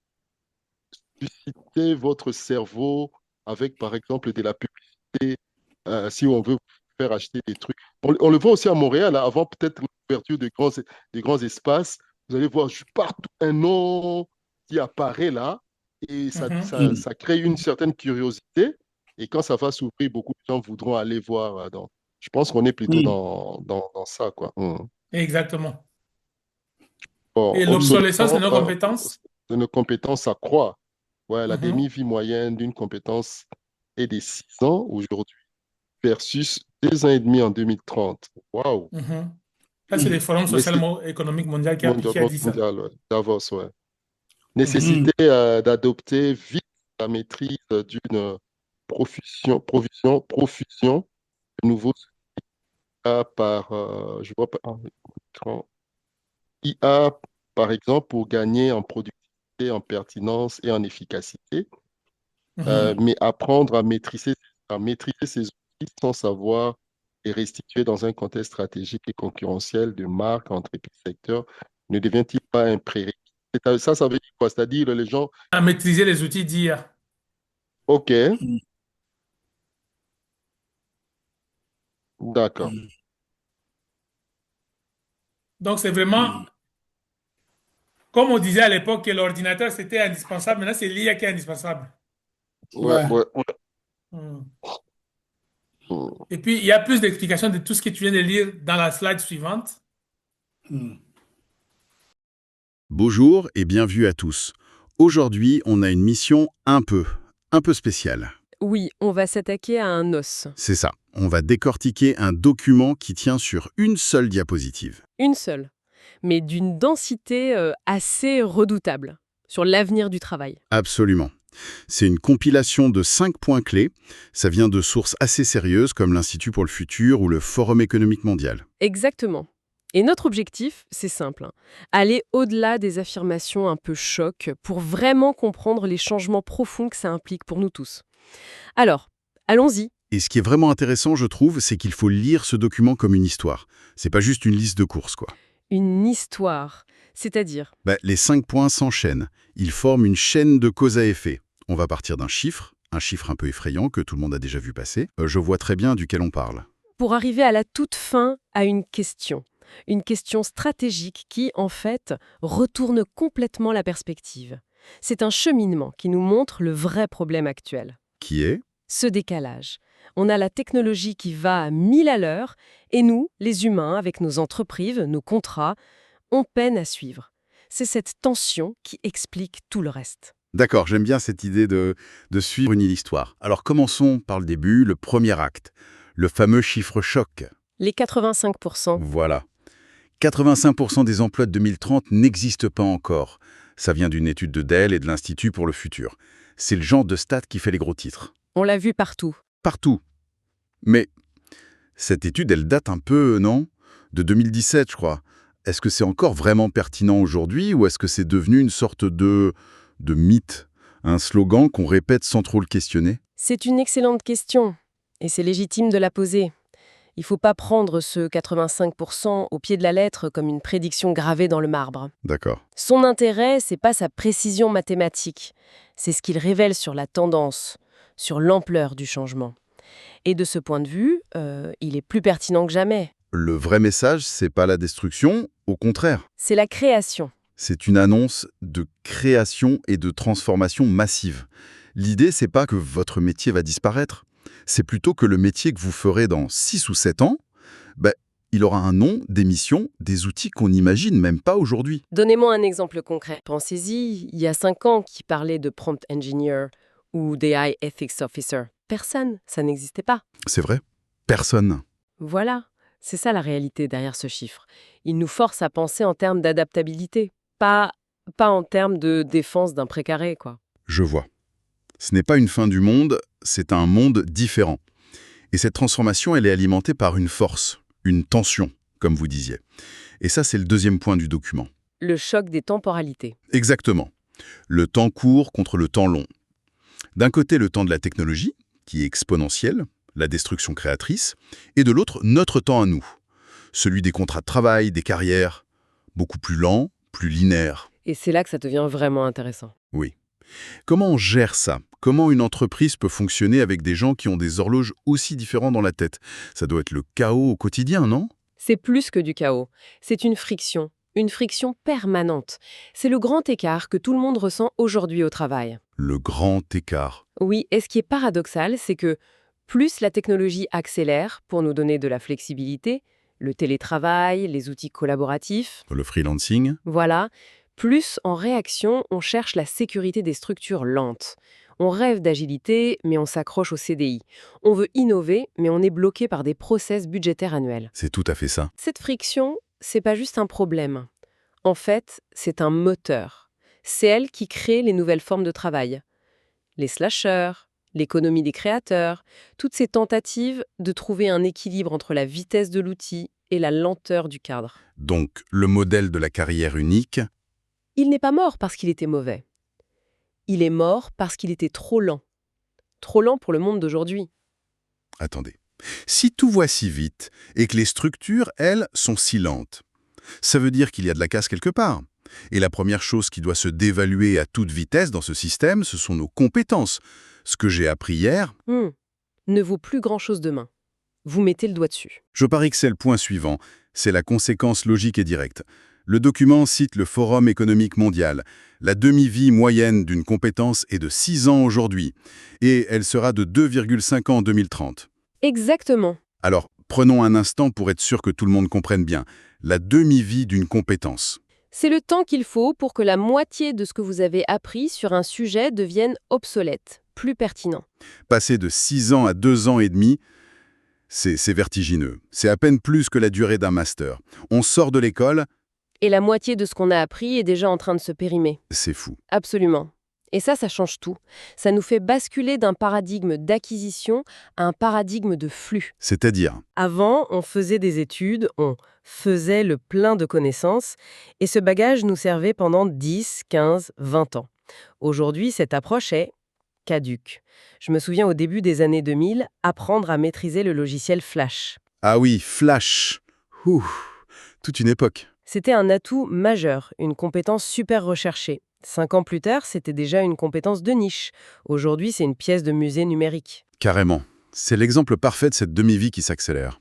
susciter votre cerveau avec, par exemple, de la publicité, si on veut vous faire acheter des trucs. On le voit aussi à Montréal, hein, avant peut-être l'ouverture de grands espaces. Vous allez voir partout un nom qui apparaît là et Mhm. Hmm. ça crée une certaine curiosité. Et quand ça va s'ouvrir, beaucoup de gens voudront aller voir. Je pense qu'on est plutôt Mm. dans ça, quoi. Exactement. Bon, Et l'obsolescence de obsolescence, nos compétences? de nos compétences, ça croît. Ouais, la Mhm, demi-vie moyenne d'une compétence est de 6 ans aujourd'hui versus 2 ans et demi en 2030. Waouh! mhm. Ça, c'est le Forum Mais social c'est économique mondial mondial, qui a dit ça. mondial, ouais. Davos, ouais. Mhm, Mm. Nécessité d'adopter vite la maîtrise d'une profusion de nouveaux IA je vois pas, écran. IA, par exemple, pour gagner en productivité, en pertinence et en efficacité, mhm. mais apprendre à maîtriser ces outils sans savoir les restituer dans un contexte stratégique et concurrentiel de marque, entreprise, secteur, ne devient-il pas un prérequis? Ça veut dire quoi? C'est-à-dire les gens, À maîtriser les outils d'IA. OK, Mm. d'accord. Mm. Donc, c'est vraiment, Mm. comme on disait à l'époque que l'ordinateur, c'était indispensable. Maintenant, c'est l'IA qui est indispensable. Ouais, Ouais. ouais, ouais. Mm. Mm. Et puis, il y a plus d'explications de tout ce que tu viens de lire dans la slide suivante. Mm. Bonjour et bienvenue à tous. Aujourd'hui, on a une mission un peu spéciale. Oui, on va s'attaquer à un os. C'est ça, on va décortiquer un document qui tient sur une seule diapositive. Une seule, mais d'une densité assez redoutable sur l'avenir du travail. Absolument. C'est une compilation de 5 points clés. Ça vient de sources assez sérieuses comme l'Institut pour le futur ou le Forum économique mondial. Exactement. Et notre objectif, c'est simple, hein. Aller au-delà des affirmations un peu choc pour vraiment comprendre les changements profonds que ça implique pour nous tous. Alors, allons-y. Et ce qui est vraiment intéressant, je trouve, c'est qu'il faut lire ce document comme une histoire. C'est pas juste une liste de courses, quoi. Une histoire, c'est-à-dire Les 5 points s'enchaînent. Ils forment une chaîne de cause à effet. On va partir d'un chiffre un peu effrayant que tout le monde a déjà vu passer. Je vois très bien duquel on parle. pour arriver à la toute fin à une question stratégique qui, en fait, retourne complètement la perspective. C'est un cheminement qui nous montre le vrai problème actuel. Qui est? Ce décalage. On a la technologie qui va à 1000 à l'heure et nous, les humains, avec nos entreprises, nos contrats, on peine à suivre. C'est cette tension qui explique tout le reste. D'accord, j'aime bien cette idée de suivre une histoire. Alors commençons par le début, le premier acte. Le fameux chiffre choc. Les 85%. Voilà. 85% des emplois de 2030 n'existent pas encore. Ça vient d'une étude de Dell et de l'Institut pour le futur. C'est le genre de stat qui fait les gros titres. On l'a vu partout. Partout. Mais cette étude, elle date un peu, non? De 2017, je crois. Est-ce que c'est encore vraiment pertinent aujourd'hui ou est-ce que c'est devenu une sorte de mythe? Un slogan qu'on répète sans trop le questionner? C'est une excellente question et c'est légitime de la poser. Il ne faut pas prendre ce 85% au pied de la lettre comme une prédiction gravée dans le marbre. D'accord. Son intérêt, c'est pas sa précision mathématique, c'est ce qu'il révèle sur la tendance, sur l'ampleur du changement. Et de ce point de vue, il est plus pertinent que jamais. Le vrai message, c'est pas la destruction, au contraire. C'est la création. C'est une annonce de création et de transformation massive. L'idée, c'est pas que votre métier va disparaître. C'est plutôt que le métier que vous ferez dans 6 ou 7 ans, il aura un nom, des missions, des outils qu'on n'imagine même pas aujourd'hui. Donnez-moi un exemple concret. Pensez-y, il y a 5 ans, qui parlait de prompt engineer ou d'AI ethics officer. Personne, ça n'existait pas. C'est vrai. Personne. Voilà, c'est ça la réalité derrière ce chiffre. Il nous force à penser en termes d'adaptabilité, pas en termes de défense d'un précaré, quoi. Je vois. Ce n'est pas une fin du monde, c'est un monde différent. Et cette transformation, elle est alimentée par une force, une tension, comme vous disiez. Et ça, c'est le deuxième point du document. Le choc des temporalités. Exactement. Le temps court contre le temps long. D'un côté, le temps de la technologie, qui est exponentiel, la destruction créatrice, et de l'autre, notre temps à nous. Celui des contrats de travail, des carrières, beaucoup plus lent, plus linéaire. Et c'est là que ça devient vraiment intéressant. Oui. Comment on gère ça? Comment une entreprise peut fonctionner avec des gens qui ont des horloges aussi différents dans la tête? Ça doit être le chaos au quotidien, non? C'est plus que du chaos. C'est une friction permanente. C'est le grand écart que tout le monde ressent aujourd'hui au travail. Le grand écart. Oui, et ce qui est paradoxal, c'est que plus la technologie accélère pour nous donner de la flexibilité, le télétravail, les outils collaboratifs, Le freelancing. voilà, plus en réaction, on cherche la sécurité des structures lentes. On rêve d'agilité, mais on s'accroche au CDI. On veut innover, mais on est bloqué par des process budgétaires annuels. C'est tout à fait ça. Cette friction, c'est pas juste un problème. En fait, c'est un moteur. C'est elle qui crée les nouvelles formes de travail. Les slasheurs, l'économie des créateurs, toutes ces tentatives de trouver un équilibre entre la vitesse de l'outil et la lenteur du cadre. Donc, le modèle de la carrière unique, Il n'est pas mort parce qu'il était mauvais. Il est mort parce qu'il était trop lent. Trop lent pour le monde d'aujourd'hui. attendez. Si tout va si vite et que les structures, elles, sont si lentes, ça veut dire qu'il y a de la casse quelque part. Et la première chose qui doit se dévaluer à toute vitesse dans ce système, ce sont nos compétences. Ce que j'ai appris hier, Ne vaut plus grand-chose demain. Vous mettez le doigt dessus. je parie que c'est le point suivant. C'est la conséquence logique et directe. Le document cite le Forum économique mondial. La demi-vie moyenne d'une compétence est de 6 ans aujourd'hui, et elle sera de 2,5 ans en 2030. Exactement. Alors, prenons un instant pour être sûr que tout le monde comprenne bien. La demi-vie d'une compétence. C'est le temps qu'il faut pour que la moitié de ce que vous avez appris sur un sujet devienne obsolète, plus pertinent. Passer de 6 ans à 2 ans et demi, c'est vertigineux. C'est à peine plus que la durée d'un master. On sort de l'école, Et la moitié de ce qu'on a appris est déjà en train de se périmer. c'est fou. Absolument. Et ça change tout. Ça nous fait basculer d'un paradigme d'acquisition à un paradigme de flux. C'est-à-dire, Avant, on faisait des études, on faisait le plein de connaissances, et ce bagage nous servait pendant 10, 15, 20 ans. Aujourd'hui, cette approche est caduque. Je me souviens au début des années 2000, apprendre à maîtriser le logiciel Flash. ah oui, Flash. Ouh, toute une époque. C'était un atout majeur, une compétence super recherchée. 5 ans plus tard, c'était déjà une compétence de niche. Aujourd'hui, c'est une pièce de musée numérique. Carrément. C'est l'exemple parfait de cette demi-vie qui s'accélère.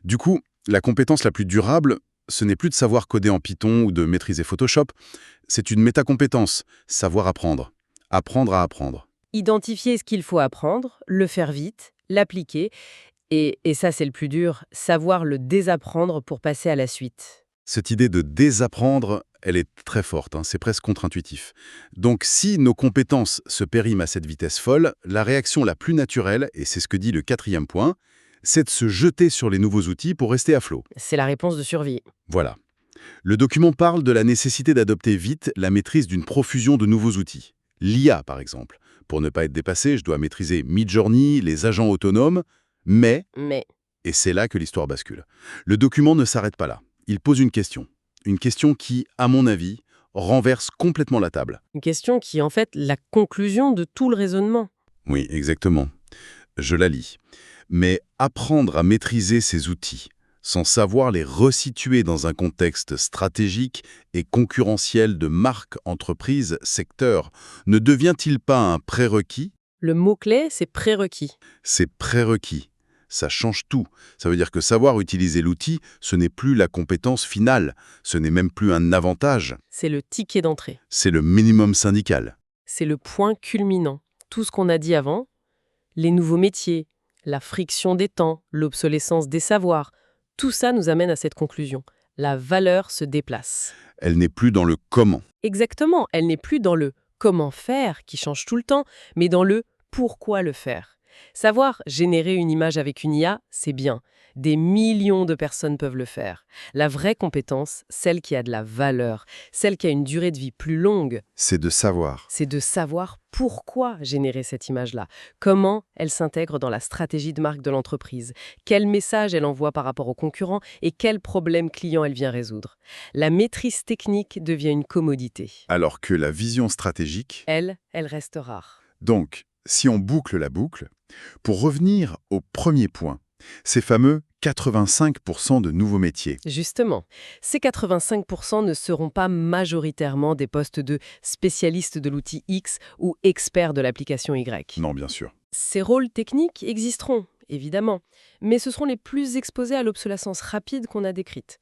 Du coup, la compétence la plus durable, ce n'est plus de savoir coder en Python ou de maîtriser Photoshop, c'est une métacompétence, savoir apprendre. Apprendre à apprendre. Identifier ce qu'il faut apprendre, le faire vite, l'appliquer, et ça c'est le plus dur, savoir le désapprendre pour passer à la suite. Cette idée de désapprendre, elle est très forte, c'est presque contre-intuitif. Donc si nos compétences se périment à cette vitesse folle, la réaction la plus naturelle, et c'est ce que dit le 4e point, c'est de se jeter sur les nouveaux outils pour rester à flot. C'est la réponse de survie. Voilà. Le document parle de la nécessité d'adopter vite la maîtrise d'une profusion de nouveaux outils. L'IA, par exemple. Pour ne pas être dépassé, je dois maîtriser Midjourney, les agents autonomes, mais, et c'est là que l'histoire bascule, le document ne s'arrête pas là. Il pose une question qui, à mon avis, renverse complètement la table. Une question qui est en fait la conclusion de tout le raisonnement. Oui, exactement. Je la lis. Mais apprendre à maîtriser ces outils, sans savoir les resituer dans un contexte stratégique et concurrentiel de marque, entreprise, secteur, ne devient-il pas un prérequis? Le mot-clé, c'est prérequis. C'est prérequis. Ça change tout. Ça veut dire que savoir utiliser l'outil, ce n'est plus la compétence finale. Ce n'est même plus un avantage. C'est le ticket d'entrée. C'est le minimum syndical. C'est le point culminant. Tout ce qu'on a dit avant, les nouveaux métiers, la friction des temps, l'obsolescence des savoirs, tout ça nous amène à cette conclusion. La valeur se déplace. Elle n'est plus dans le comment. Exactement, elle n'est plus dans le comment faire, qui change tout le temps, mais dans le pourquoi le faire. Savoir générer une image avec une IA, c'est bien. Des millions de personnes peuvent le faire. La vraie compétence, celle qui a de la valeur, celle qui a une durée de vie plus longue, C'est de savoir. c'est de savoir pourquoi générer cette image-là, comment elle s'intègre dans la stratégie de marque de l'entreprise, quel message elle envoie par rapport aux concurrents et quel problème client elle vient résoudre. La maîtrise technique devient une commodité. Alors que la vision stratégique... Elle reste rare. Donc, si on boucle la boucle, pour revenir au premier point, ces fameux 85% de nouveaux métiers. Justement, ces 85% ne seront pas majoritairement des postes de spécialistes de l'outil X ou experts de l'application Y. Non, bien sûr. Ces rôles techniques existeront, évidemment, mais ce seront les plus exposés à l'obsolescence rapide qu'on a décrite.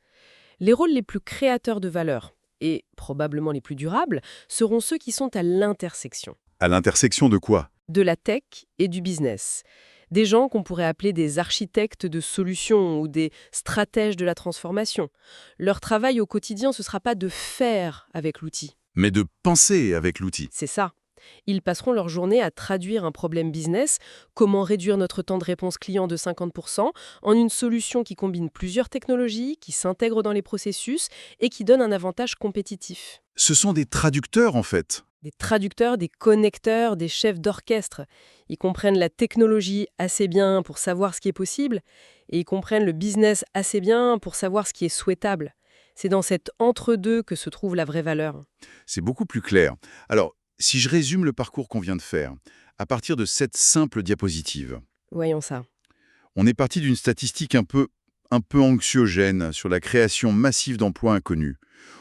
Les rôles les plus créateurs de valeur, et probablement les plus durables, seront ceux qui sont à l'intersection. À l'intersection de quoi? De la tech et du business. Des gens qu'on pourrait appeler des architectes de solutions ou des stratèges de la transformation. Leur travail au quotidien, ce ne sera pas de faire avec l'outil. Mais de penser avec l'outil. C'est ça. Ils passeront leur journée à traduire un problème business, comment réduire notre temps de réponse client de 50%, en une solution qui combine plusieurs technologies, qui s'intègre dans les processus et qui donne un avantage compétitif. Ce sont des traducteurs, en fait. Des traducteurs, des connecteurs, des chefs d'orchestre. Ils comprennent la technologie assez bien pour savoir ce qui est possible et ils comprennent le business assez bien pour savoir ce qui est souhaitable. C'est dans cet entre-deux que se trouve la vraie valeur. C'est beaucoup plus clair. Alors, si je résume le parcours qu'on vient de faire, à partir de cette simple diapositive, Voyons ça. on est parti d'une statistique un peu anxiogène sur la création massive d'emplois inconnus.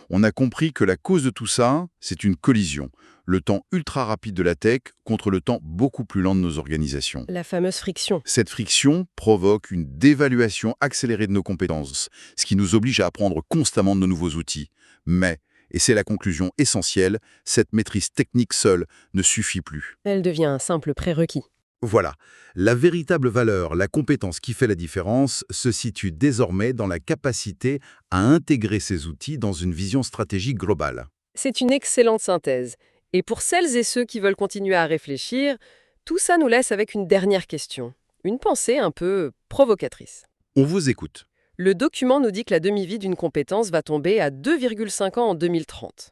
On a compris que la cause de tout ça, c'est une collision. Le temps ultra rapide de la tech contre le temps beaucoup plus lent de nos organisations. La fameuse friction. Cette friction provoque une dévaluation accélérée de nos compétences, ce qui nous oblige à apprendre constamment de nos nouveaux outils. Mais, et c'est la conclusion essentielle, cette maîtrise technique seule ne suffit plus. Elle devient un simple prérequis. Voilà, la véritable valeur, la compétence qui fait la différence, se situe désormais dans la capacité à intégrer ces outils dans une vision stratégique globale. C'est une excellente synthèse. Et pour celles et ceux qui veulent continuer à réfléchir, tout ça nous laisse avec une dernière question. Une pensée un peu provocatrice. On vous écoute. Le document nous dit que la demi-vie d'une compétence va tomber à 2,5 ans en 2030.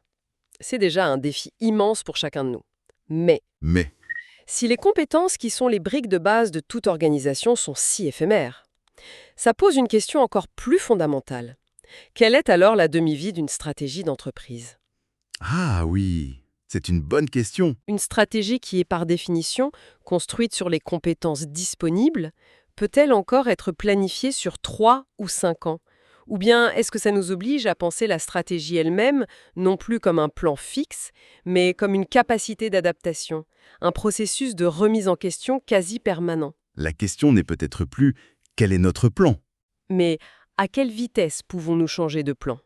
C'est déjà un défi immense pour chacun de nous. Mais si les compétences qui sont les briques de base de toute organisation sont si éphémères, ça pose une question encore plus fondamentale. Quelle est alors la demi-vie d'une stratégie d'entreprise ? Ah oui, c'est une bonne question. Une stratégie qui est par définition construite sur les compétences disponibles, peut-elle encore être planifiée sur 3 ou 5 ans ? Ou bien est-ce que ça nous oblige à penser la stratégie elle-même, non plus comme un plan fixe, mais comme une capacité d'adaptation, un processus de remise en question quasi permanent ? La question n'est peut-être plus « quel est notre plan ?» Mais à quelle vitesse pouvons-nous changer de plan ?